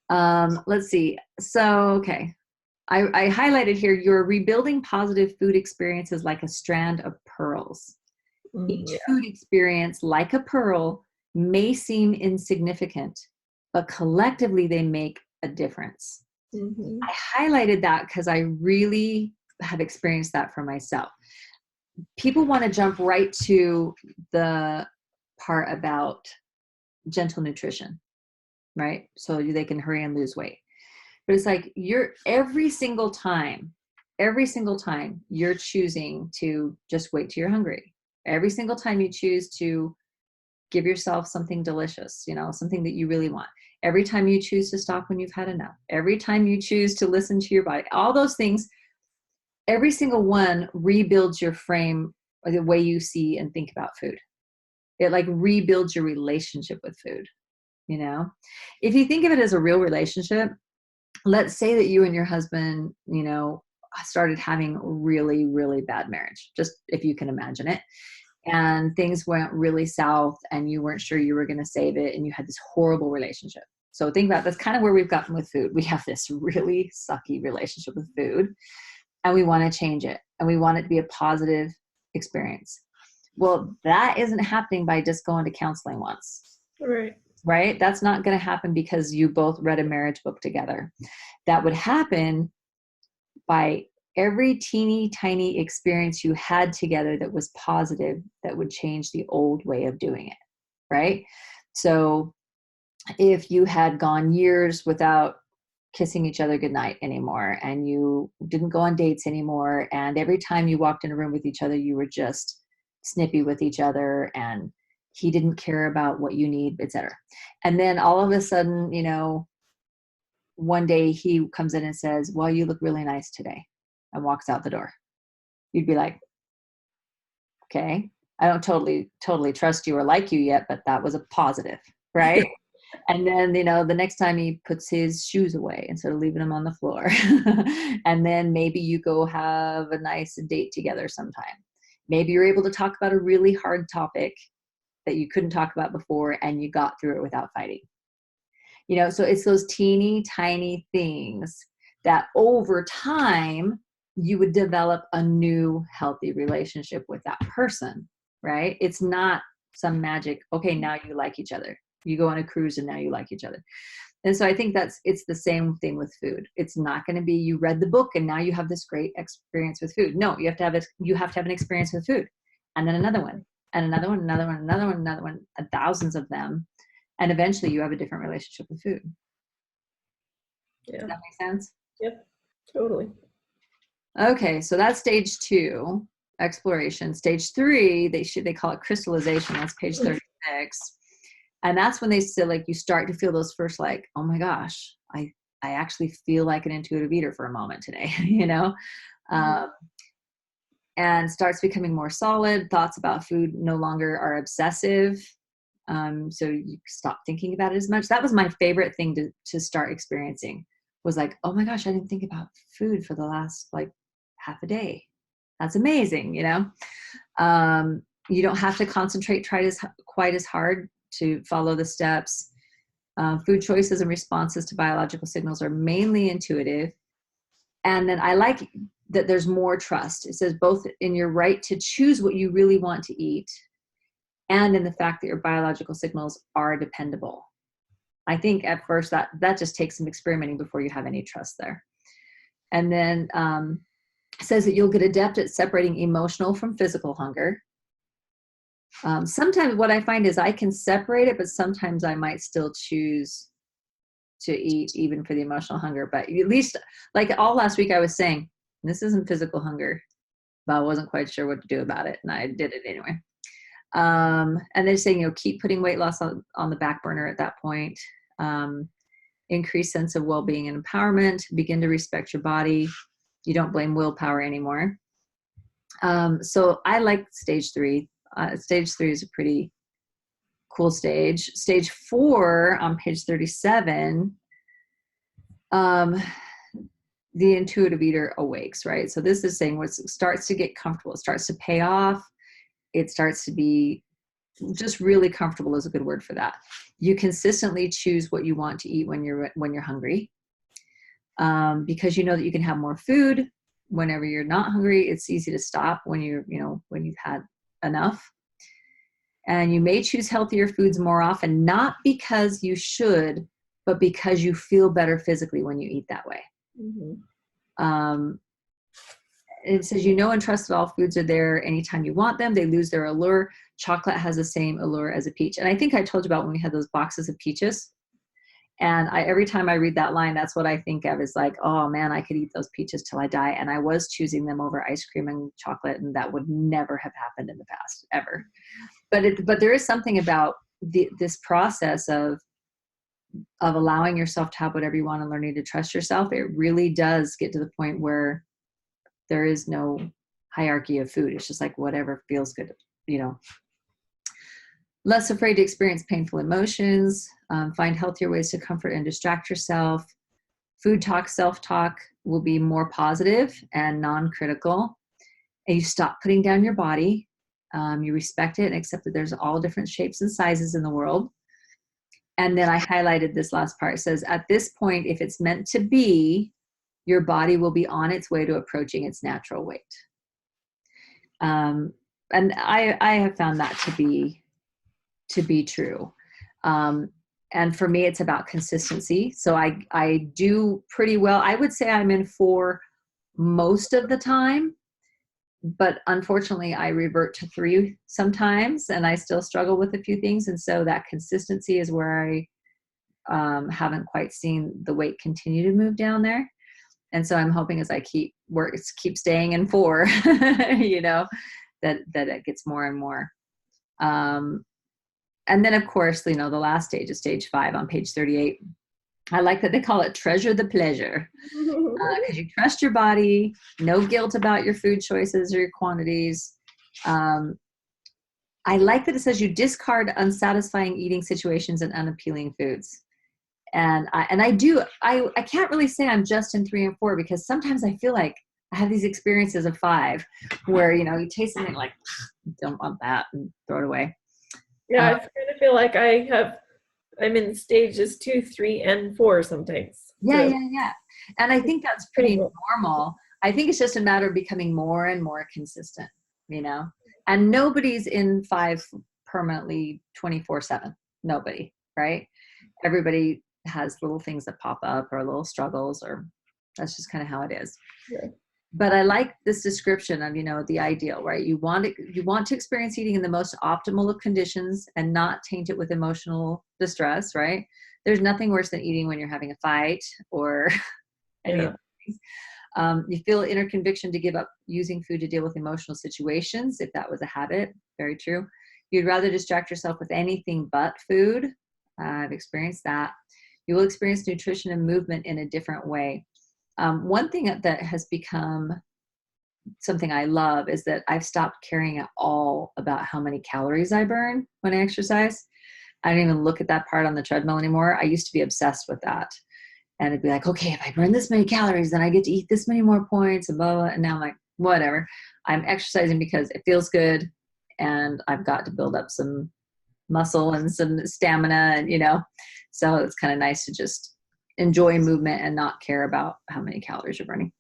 Hmm. Let's see. So, okay. I highlighted here, you're rebuilding positive food experiences like a strand of pearls. Each Yeah. food experience, like a pearl, may seem insignificant, but collectively they make a difference. Hmm. I highlighted that because I really have experienced that for myself. People want to jump right to the part about gentle nutrition, right? So they can hurry and lose weight. But it's like every single time you're choosing to just wait till you're hungry. Every single time you choose to give yourself something delicious, something that you really want. Every time you choose to stop when you've had enough. Every time you choose to listen to your body, all those things, every single one rebuilds your frame or the way you see and think about food. It like rebuilds your relationship with food, If you think of it as a real relationship, let's say that you and your husband, started having a really, really bad marriage, just if you can imagine it. And things went really south and you weren't sure you were going to save it and you had this horrible relationship. So think about that's kind of where we've gotten with food. We have this really sucky relationship with food and we want to change it and we want it to be a positive experience. Well, that isn't happening by just going to counseling once. Right. Right? That's not going to happen because you both read a marriage book together. That would happen by every teeny tiny experience you had together that was positive, that would change the old way of doing it. Right? So if you had gone years without kissing each other goodnight anymore and you didn't go on dates anymore, and every time you walked in a room with each other, you were just snippy with each other and he didn't care about what you need, etc. And then all of a sudden, one day he comes in and says, well, you look really nice today, and walks out the door. You'd be like, okay, I don't totally trust you or like you yet, but that was a positive, right? And then, the next time he puts his shoes away instead of leaving them on the floor. And then maybe you go have a nice date together sometime. Maybe you're able to talk about a really hard topic that you couldn't talk about before and you got through it without fighting. So it's those teeny tiny things that over time you would develop a new healthy relationship with that person, right? It's not some magic, okay, now you like each other. You go on a cruise and now you like each other. And so I think it's the same thing with food. It's not going to be you read the book and now you have this great experience with food. No, you have to have an experience with food, and then another one, and another one, another one, another one, another one, and thousands of them, and eventually you have a different relationship with food. Yeah. Does that make sense? Yep. Totally. Okay, so that's stage 2, exploration. Stage 3, they call it crystallization. That's page 36. And that's when they say, like, you start to feel those first, like, oh my gosh, I actually feel like an intuitive eater for a moment today, and starts becoming more solid. Thoughts about food no longer are obsessive. So you stop thinking about it as much. That was my favorite thing to start experiencing, was like, oh my gosh, I didn't think about food for the last like half a day. That's amazing. You don't have to concentrate quite as hard to follow the steps. Food choices and responses to biological signals are mainly intuitive. And then I like that there's more trust. It says both in your right to choose what you really want to eat and in the fact that your biological signals are dependable. I think at first that just takes some experimenting before you have any trust there. And then says that you'll get adept at separating emotional from physical hunger. Sometimes what I find is I can separate it, but sometimes I might still choose to eat even for the emotional hunger. But at least, like all last week, I was saying, this isn't physical hunger, but I wasn't quite sure what to do about it. And I did it anyway. And they're saying, keep putting weight loss on the back burner at that point. Increase sense of well-being and empowerment, begin to respect your body, You don't blame willpower anymore. So I like stage 3. Stage 3 is a pretty cool stage. Stage 4 on page 37, the intuitive eater awakes, right? So this is saying what starts to get comfortable. It starts to pay off. It starts to be just really comfortable is a good word for that. You consistently choose what you want to eat when you're hungry, because you know that you can have more food whenever you're not hungry. It's easy to stop when when you've had enough. And you may choose healthier foods more often, not because you should, but because you feel better physically when you eat that way. Mm-hmm. It says, and trust that all foods are there anytime you want them. They lose their allure. Chocolate has the same allure as a peach. And I think I told you about when we had those boxes of peaches. And every time I read that line, that's what I think of, is like, oh man, I could eat those peaches till I die. And I was choosing them over ice cream and chocolate, and that would never have happened in the past, ever. But there is something about this process of allowing yourself to have whatever you want and learning to trust yourself. It really does get to the point where there is no hierarchy of food. It's just like whatever feels good, Less afraid to experience painful emotions. Find healthier ways to comfort and distract yourself. Food talk, self-talk will be more positive and non-critical. And you stop putting down your body. You respect it and accept that there's all different shapes and sizes in the world. And then I highlighted this last part. It says, at this point, if it's meant to be, your body will be on its way to approaching its natural weight. And I have found that to be true. And for me, it's about consistency. So I do pretty well. I would say I'm in 4 most of the time, but unfortunately I revert to 3 sometimes, and I still struggle with a few things. And so that consistency is where I haven't quite seen the weight continue to move down there. And so I'm hoping as I keep staying in 4, that it gets more and more. And then of course, the last stage is stage 5 on page 38. I like that they call it treasure the pleasure, because you trust your body, no guilt about your food choices or your quantities. I like that it says you discard unsatisfying eating situations and unappealing foods. And I can't really say I'm just in 3 and 4, because sometimes I feel like I have these experiences of 5 where, you taste something like, don't want that, and throw it away. Yeah, I kind of feel like I'm in stages 2, 3, and 4 sometimes. Yeah. And I think that's pretty normal. I think it's just a matter of becoming more and more consistent, and nobody's in 5 permanently 24/7. Nobody, right? Everybody has little things that pop up, or little struggles, or that's just kind of how it is. Yeah. But I like this description of, the ideal, right? You want to experience eating in the most optimal of conditions and not taint it with emotional distress, right? There's nothing worse than eating when you're having a fight or any of these. You feel inner conviction to give up using food to deal with emotional situations, if that was a habit. Very true. You'd rather distract yourself with anything but food. I've experienced that. You will experience nutrition and movement in a different way. One thing that has become something I love is that I've stopped caring at all about how many calories I burn when I exercise. I don't even look at that part on the treadmill anymore. I used to be obsessed with that. And it'd be like, okay, if I burn this many calories, then I get to eat this many more points, and blah, blah. And now I'm like, whatever. I'm exercising because it feels good, and I've got to build up some muscle and some stamina, and so it's kind of nice to just enjoy movement and not care about how many calories you're burning.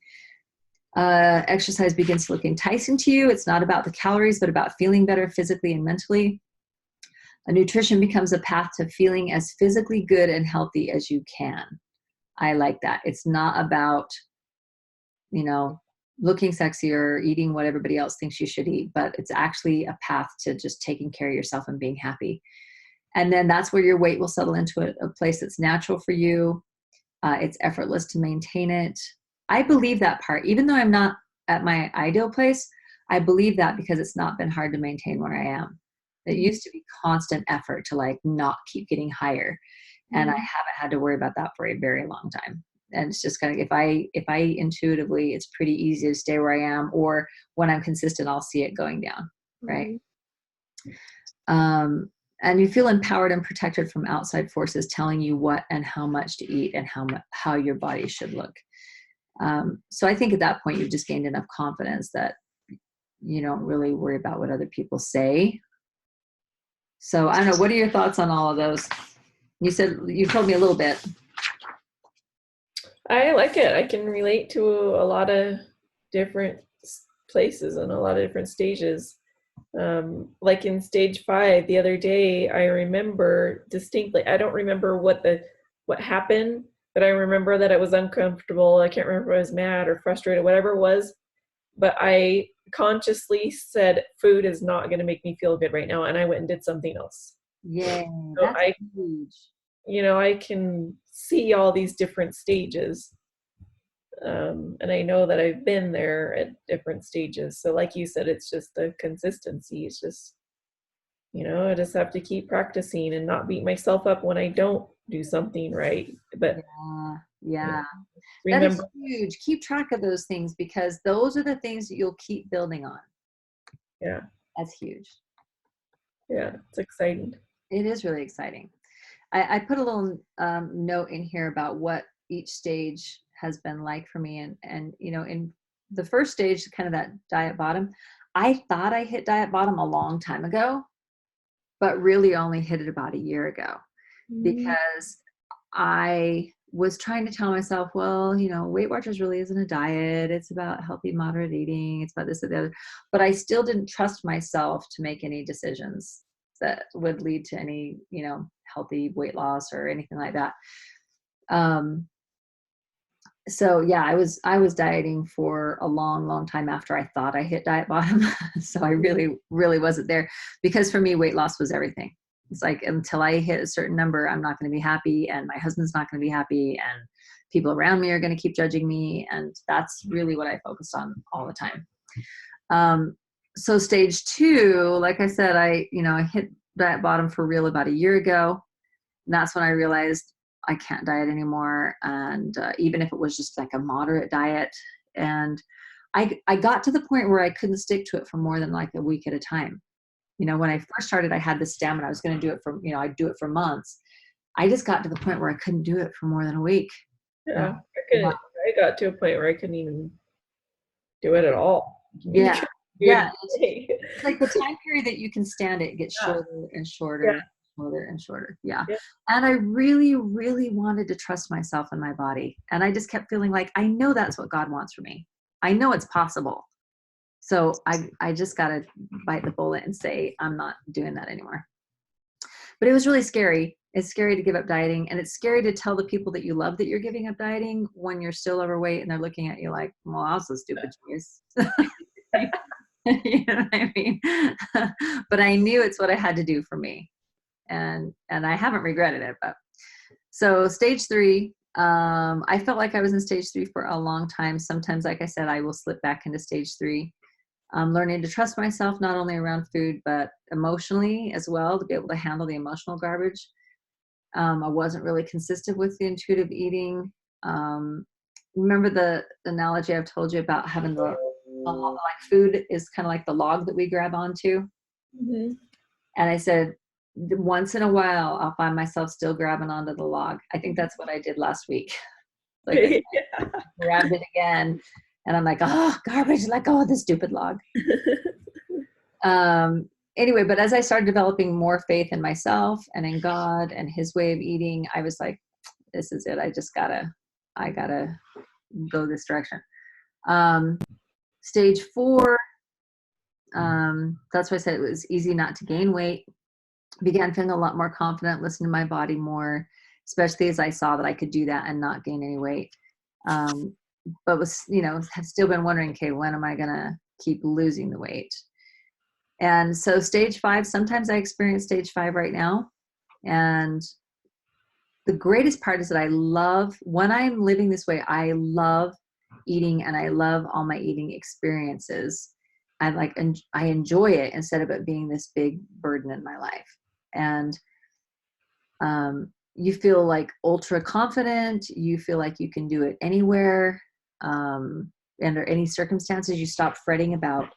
Exercise begins to look enticing to you. It's not about the calories, but about feeling better physically and mentally. Nutrition becomes a path to feeling as physically good and healthy as you can. I like that. It's not about, looking sexy or eating what everybody else thinks you should eat, but it's actually a path to just taking care of yourself and being happy. And then that's where your weight will settle into a place that's natural for you. It's effortless to maintain it. I believe that part, even though I'm not at my ideal place, I believe that because it's not been hard to maintain where I am. It used to be constant effort to not keep getting higher. And I haven't had to worry about that for a very long time. And it's just kind of, if I intuitively, it's pretty easy to stay where I am, or when I'm consistent, I'll see it going down. Right. And you feel empowered and protected from outside forces telling you what and how much to eat and how your body should look. So I think at that point, you've just gained enough confidence that you don't really worry about what other people say. So I don't know. What are your thoughts on all of those? You said, you told me a little bit. I like it. I can relate to a lot of different places and a lot of different stages. Like in stage 5 the other day, I remember distinctly, I don't remember what happened, but I remember that it was uncomfortable. I can't remember if I was mad or frustrated, whatever it was, but I consciously said, food is not going to make me feel good right now, and I went and did something else. Yeah, so that's huge. I can see all these different stages. And I know that I've been there at different stages. So like you said, it's just the consistency. It's just, I just have to keep practicing and not beat myself up when I don't do something right. But yeah. That is remember, huge. Keep track of those things, because those are the things that you'll keep building on. Yeah. That's huge. Yeah, it's exciting. It is really exciting. I put a little note in here about what each stage has been like for me. And in the first stage, kind of that diet bottom, I thought I hit diet bottom a long time ago, but really only hit it about a year ago, because I was trying to tell myself, well, Weight Watchers really isn't a diet. It's about healthy, moderate eating. It's about this or the other. But I still didn't trust myself to make any decisions that would lead to any, healthy weight loss or anything like that. So yeah, I was dieting for a long, long time after I thought I hit diet bottom. So I really, really wasn't there, because for me, weight loss was everything. It's like, until I hit a certain number, I'm not going to be happy, and my husband's not going to be happy, and people around me are going to keep judging me. And that's really what I focused on all the time. So stage 2, like I said, I hit diet bottom for real about a year ago. And that's when I realized I can't diet anymore. And even if it was just like a moderate diet, and I got to the point where I couldn't stick to it for more than like a week at a time. When I first started, I had the stamina. I was going to do it for, I'd do it for months. I just got to the point where I couldn't do it for more than a week. Yeah, I got to a point where I couldn't even do it at all. Yeah. Yeah. It's like the time period that you can stand it gets shorter and shorter, shorter and shorter. Yeah. And I really, really wanted to trust myself and my body. And I just kept feeling like, I know that's what God wants for me. I know it's possible. So I just got to bite the bullet and say, I'm not doing that anymore. But it was really scary. It's scary to give up dieting. And it's scary to tell the people that you love that you're giving up dieting when you're still overweight and they're looking at you like, well, I was a stupid choice. You know what I mean? But I knew it's what I had to do for me. And I haven't regretted it. But so stage 3, I felt like I was in stage 3 for a long time. Sometimes, like I said, I will slip back into stage 3. Learning to trust myself, not only around food, but emotionally as well, to be able to handle the emotional garbage. I wasn't really consistent with the intuitive eating. Remember the analogy I've told you about having like food is kind of like the log that we grab onto. And I said, once in a while, I'll find myself still grabbing onto the log. I think that's what I did last week. Like I grabbed it again. And I'm like, oh, garbage, let go of this stupid log. Anyway, but as I started developing more faith in myself and in God and his way of eating, I was like, this is it. I gotta go this direction. Stage 4, that's why I said it was easy not to gain weight. Began feeling a lot more confident, listening to my body more, especially as I saw that I could do that and not gain any weight. But was, have still been wondering, okay, when am I going to keep losing the weight? And so stage 5, sometimes I experience stage 5 right now. And the greatest part is that I love, when I'm living this way, I love eating and I love all my eating experiences. I enjoy it instead of it being this big burden in my life. And, you feel like ultra confident. You feel like you can do it anywhere, under any circumstances. You stop fretting about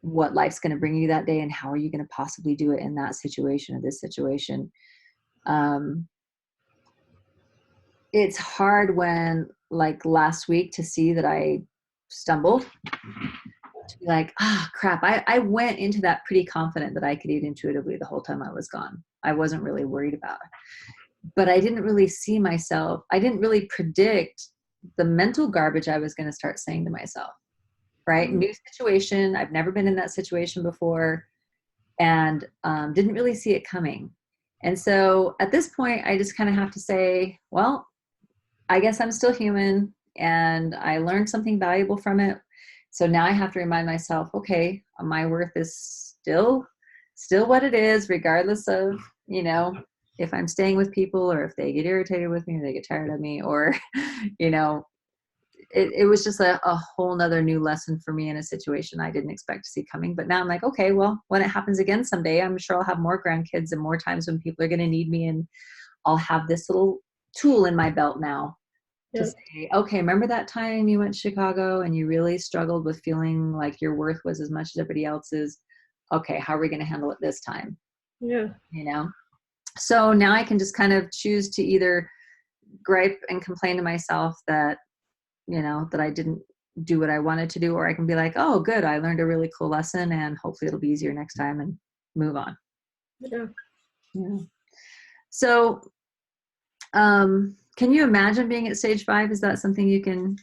what life's going to bring you that day and how are you going to possibly do it in that situation or this situation. It's hard when, like last week, to see that I stumbled, to be like, crap. I went into that pretty confident that I could eat intuitively the whole time I was gone. I wasn't really worried about it. But I didn't really see myself. I didn't really predict the mental garbage I was going to start saying to myself, right? New situation. I've never been in that situation before, and didn't really see it coming. And so at this point, I just kind of have to say, well, I guess I'm still human and I learned something valuable from it. So now I have to remind myself, okay, my worth is still what it is, regardless of, if I'm staying with people or if they get irritated with me or they get tired of me, or, it was just a whole nother new lesson for me in a situation I didn't expect to see coming. But now I'm like, okay, well, when it happens again someday, I'm sure I'll have more grandkids and more times when people are going to need me. And I'll have this little tool in my belt now to say, okay, remember that time you went to Chicago and you really struggled with feeling like your worth was as much as everybody else's? Okay, how are we going to handle it this time? Yeah. So now I can just kind of choose to either gripe and complain to myself that, that I didn't do what I wanted to do, or I can be like, oh, good, I learned a really cool lesson and hopefully it'll be easier next time, and move on. Yeah. So, can you imagine being at stage 5? Is that something you can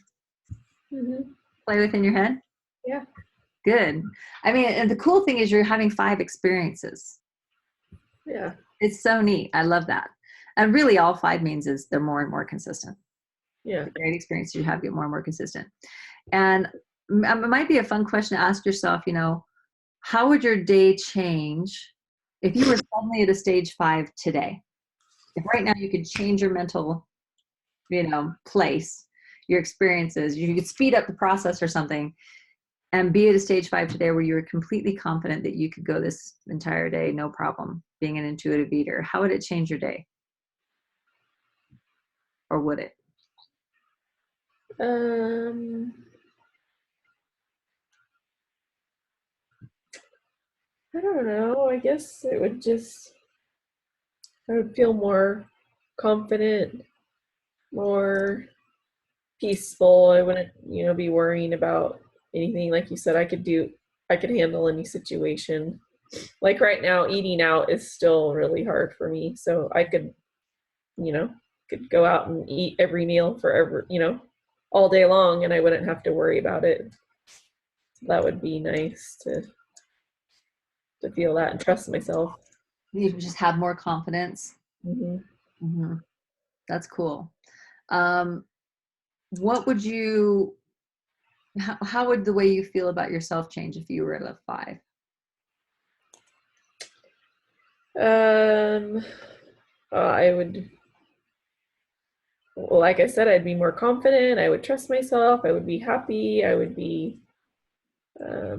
play with in your head? Yeah. Good. I mean, and the cool thing is you're having 5 experiences. Yeah. It's so neat. I love that. And really all 5 means is they're more and more consistent. Yeah. The great experiences you have get more and more consistent. And it might be a fun question to ask yourself, how would your day change if you were suddenly at a stage 5 today? If right now you could change your mental, place, your experiences, you could speed up the process or something and be at a stage 5 today where you were completely confident that you could go this entire day, no problem, being an intuitive eater, how would it change your day? Or would it? I don't know. I guess I would feel more confident, more peaceful. I wouldn't, be worrying about anything. Like you said, I could handle any situation. Like right now, eating out is still really hard for me. So I could go out and eat every meal forever, all day long, and I wouldn't have to worry about it. That would be nice to feel that and trust myself. You just have more confidence. That's cool. What would how would the way you feel about yourself change if you were at a 5? I would, well, like I said, I'd be more confident. I would trust myself. I would be happy. I would be, I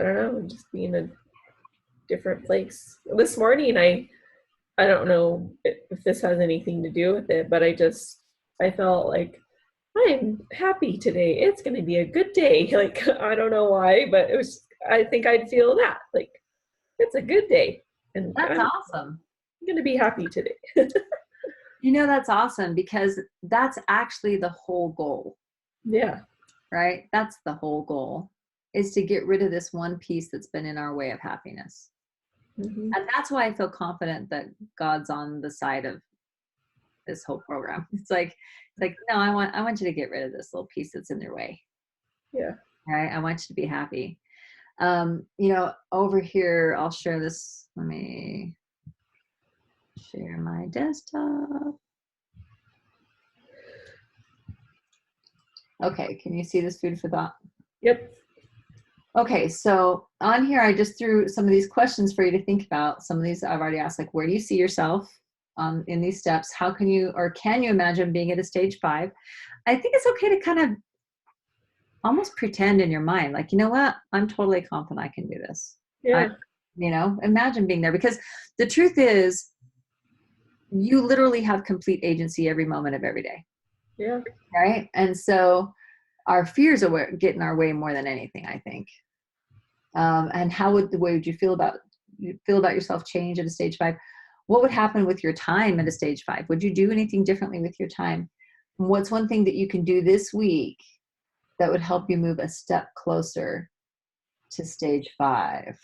don't know, just be in a different place. This morning, I don't know if this has anything to do with it, but I felt like I'm happy today. It's going to be a good day. Like, I don't know why, but I think I'd feel that, like, it's a good day. And that's awesome. I'm going to be happy today. That's awesome, because that's actually the whole goal. Yeah. Right? That's the whole goal, is to get rid of this one piece that's been in our way of happiness. And that's why I feel confident that God's on the side of this whole program. It's like, no, I want you to get rid of this little piece that's in their way. Yeah. Right? I want you to be happy. Over here, I'll share this. Let me share my desktop. Okay, can you see this food for thought? Yep. Okay, so on here, I just threw some of these questions for you to think about. Some of these I've already asked, like, where do you see yourself in these steps? How can you imagine being at a stage 5? I think it's okay to kind of almost pretend in your mind, like, you know what? I'm totally confident I can do this. Yeah. imagine being there, because the truth is you literally have complete agency every moment of every day. Yeah. Right. And so our fears are get in our way more than anything, I think. And how would the way would you feel about yourself change at a stage 5? What would happen with your time at a stage 5? Would you do anything differently with your time? What's one thing that you can do this week that would help you move a step closer to stage 5?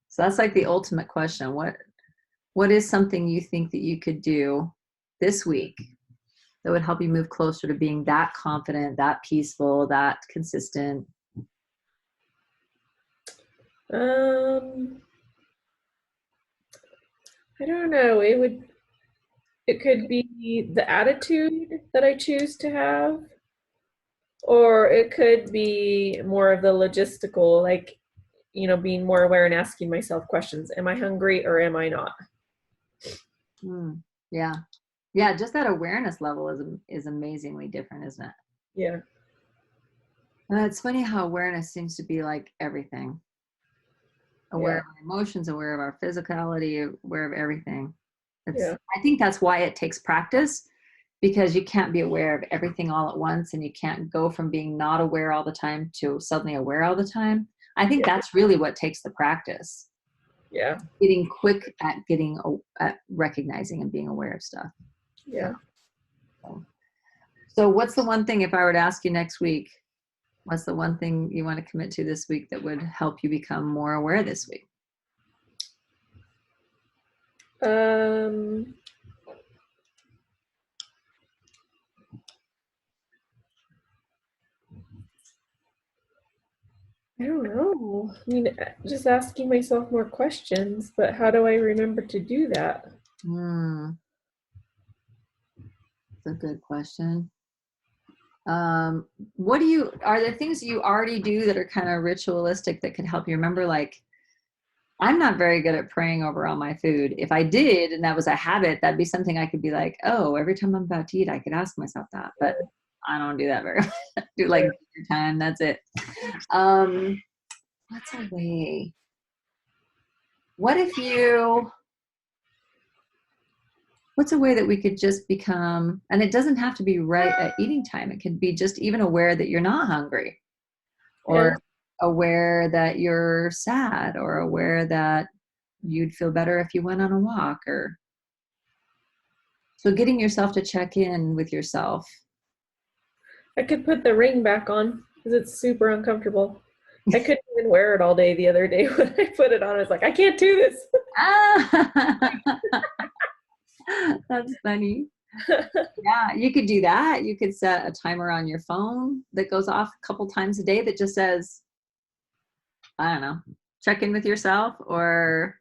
So that's like the ultimate question. What is something you think that you could do this week that would help you move closer to being that confident, that peaceful, that consistent? I don't know. It could be the attitude that I choose to have, or it could be more of the logistical, like, being more aware and asking myself questions. Am I hungry or am I not? Yeah. Yeah. Just that awareness level is amazingly different, isn't it? Yeah. It's funny how awareness seems to be like everything. Aware of our emotions, aware of our physicality, aware of everything. I think that's why it takes practice, because you can't be aware of everything all at once, and you can't go from being not aware all the time to suddenly aware all the time. I think that's really what takes the practice. Yeah. Getting quick at recognizing and being aware of stuff. Yeah. So what's the one thing, if I were to ask you next week, what's the one thing you want to commit to this week that would help you become more aware this week? I don't know. I mean, just asking myself more questions, but how do I remember to do that? That's a good question. Are there things you already do that are kind of ritualistic that could help you remember? Like, I'm not very good at praying over all my food. If I did, and that was a habit, that'd be something I could be like, oh, every time I'm about to eat, I could ask myself that. But I don't do that very much. I do like dinner time. That's it. What's a way? What's a way that we could just become, and it doesn't have to be right at eating time. It could be just even aware that you're not hungry, or aware that you're sad, or aware that you'd feel better if you went on a walk, or so getting yourself to check in with yourself. I could put the ring back on because it's super uncomfortable. I couldn't even wear it all day the other day. When I put it on, I was like, I can't do this. That's funny. Yeah, you could do that. You could set a timer on your phone that goes off a couple times a day that just says, I don't know, check in with yourself. Or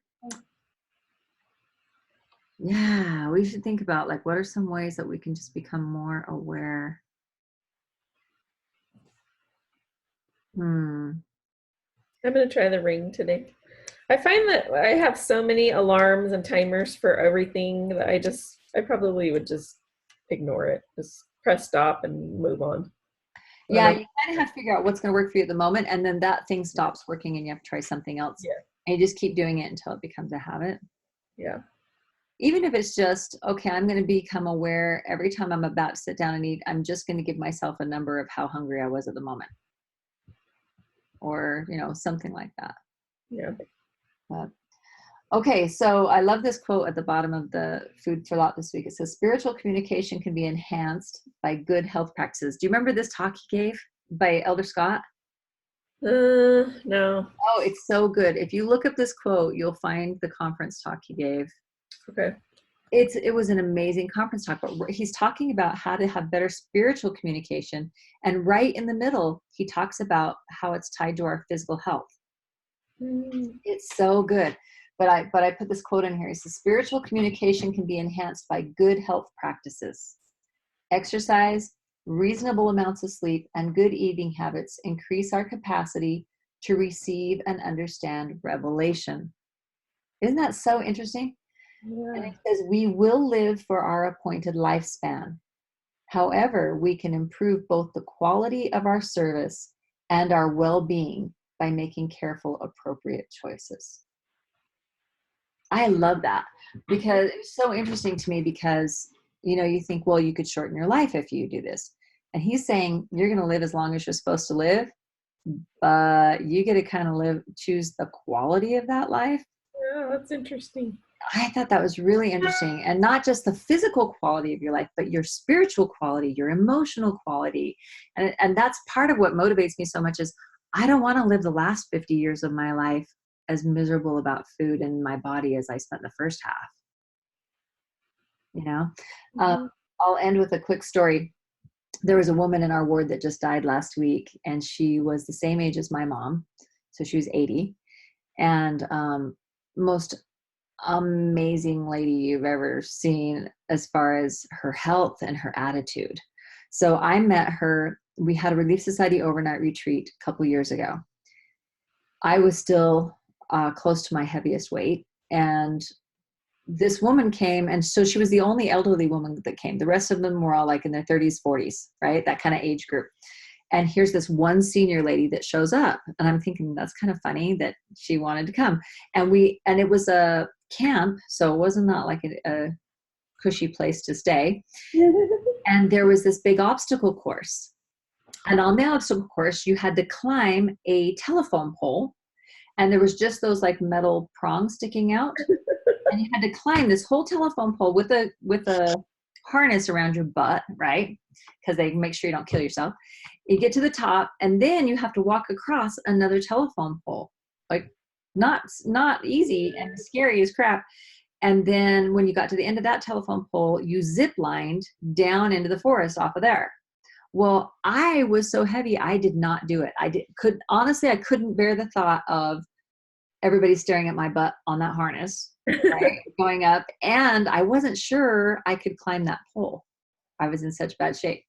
yeah, we should think about, like, what are some ways that we can just become more aware? I'm going to try the ring today. I find that I have so many alarms and timers for everything that I probably would just ignore it. Just press stop and move on. Yeah, you kind of have to figure out what's going to work for you at the moment, and then that thing stops working and you have to try something else. Yeah. And you just keep doing it until it becomes a habit. Yeah. Even if it's just, okay, I'm going to become aware every time I'm about to sit down and eat, I'm just going to give myself a number of how hungry I was at the moment. Or, something like that. Yeah. Okay, so I love this quote at the bottom of the food for thought this week. It says, spiritual communication can be enhanced by good health practices. Do you remember this talk he gave by Elder Scott? No. Oh, it's so good. If you look up this quote, you'll find the conference talk he gave. Okay. It was an amazing conference talk, but he's talking about how to have better spiritual communication. And right in the middle, he talks about how it's tied to our physical health. It's so good. But I put this quote in here. He says, spiritual communication can be enhanced by good health practices. Exercise, reasonable amounts of sleep, and good eating habits increase our capacity to receive and understand revelation. Isn't that so interesting? Yeah. And it says, we will live for our appointed lifespan. However, we can improve both the quality of our service and our well-being by making careful, appropriate choices. I love that, because it's so interesting to me, because, you know, you think, well, you could shorten your life if you do this. And he's saying you're going to live as long as you're supposed to live, but you get to kind of choose the quality of that life. Yeah, that's interesting. I thought that was really interesting. And not just the physical quality of your life, but your spiritual quality, your emotional quality. And that's part of what motivates me so much, is I don't want to live the last 50 years of my life as miserable about food and my body as I spent the first half. You know, Mhm. I'll end with a quick story. There was a woman in our ward that just died last week, and she was the same age as my mom. So she was 80, and most amazing lady you've ever seen as far as her health and her attitude. So I met her. We had a Relief Society overnight retreat a couple years ago. I was still close to my heaviest weight, and this woman came, and so she was the only elderly woman that came. The rest of them were all like in their 30s, 40s, right? That kind of age group. And here's this one senior lady that shows up, and I'm thinking that's kind of funny that she wanted to come. And it was a camp, so it wasn't not like a cushy place to stay. And there was this big obstacle course. And on the obstacle course, you had to climb a telephone pole, and there was just those like metal prongs sticking out. And you had to climb this whole telephone pole with a harness around your butt, right? Because they make sure you don't kill yourself. You get to the top, and then you have to walk across another telephone pole. Like, not easy and scary as crap. And then when you got to the end of that telephone pole, you zip lined down into the forest off of there. Well, I was so heavy, I did not do it. Honestly, I couldn't bear the thought of everybody staring at my butt on that harness, right, going up. And I wasn't sure I could climb that pole. I was in such bad shape.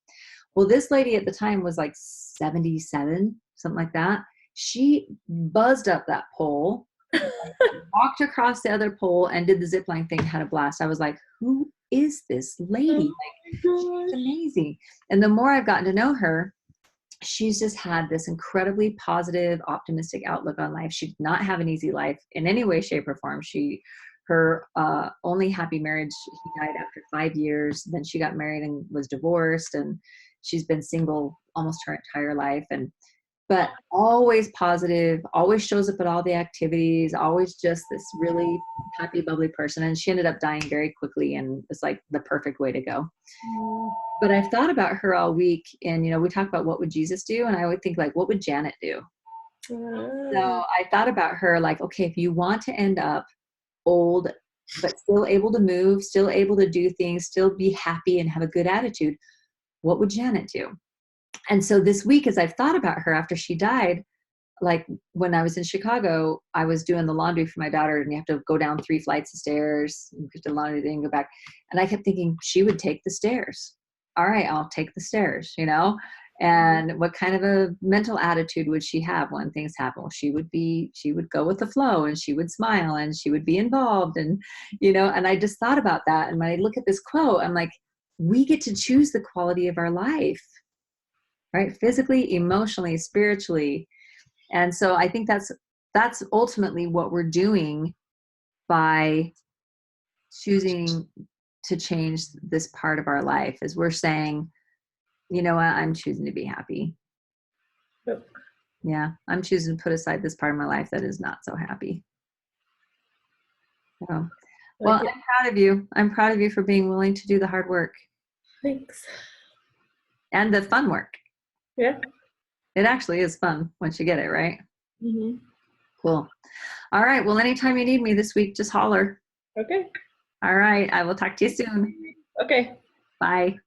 Well, this lady at the time was like 77, something like that. She buzzed up that pole, walked across the other pole, and did the zip line thing, had a blast. I was like, who is this lady? Like, she's amazing. And the more I've gotten to know her, she's just had this incredibly positive, optimistic outlook on life. She did not have an easy life in any way, shape, or form. Her only happy marriage, he died after 5 years. Then she got married and was divorced, and she's been single almost her entire life. But always positive, always shows up at all the activities, always just this really happy, bubbly person. And she ended up dying very quickly, and it's like the perfect way to go. But I've thought about her all week, and, you know, we talk about what would Jesus do? And I would think, like, what would Janet do? So I thought about her, like, okay, if you want to end up old, but still able to move, still able to do things, still be happy and have a good attitude, what would Janet do? And so this week, as I've thought about her after she died, like when I was in Chicago, I was doing the laundry for my daughter, and you have to go down 3 flights of stairs, and get the laundry, then go back. And I kept thinking she would take the stairs. All right, I'll take the stairs, you know? And what kind of a mental attitude would she have when things happen? Well, she would go with the flow, and she would smile, and she would be involved. And, you know, and I just thought about that. And when I look at this quote, I'm like, we get to choose the quality of our life, right? Physically, emotionally, spiritually. And so I think that's ultimately what we're doing by choosing to change this part of our life, is we're saying, you know what, I'm choosing to be happy. Yep. Yeah, I'm choosing to put aside this part of my life that is not so happy. So, well, I'm proud of you. I'm proud of you for being willing to do the hard work. Thanks. And the fun work. Yeah. It actually is fun once you get it, right? Mm-hmm. Cool. All right. Well, anytime you need me this week, just holler. Okay. All right. I will talk to you soon. Okay. Bye.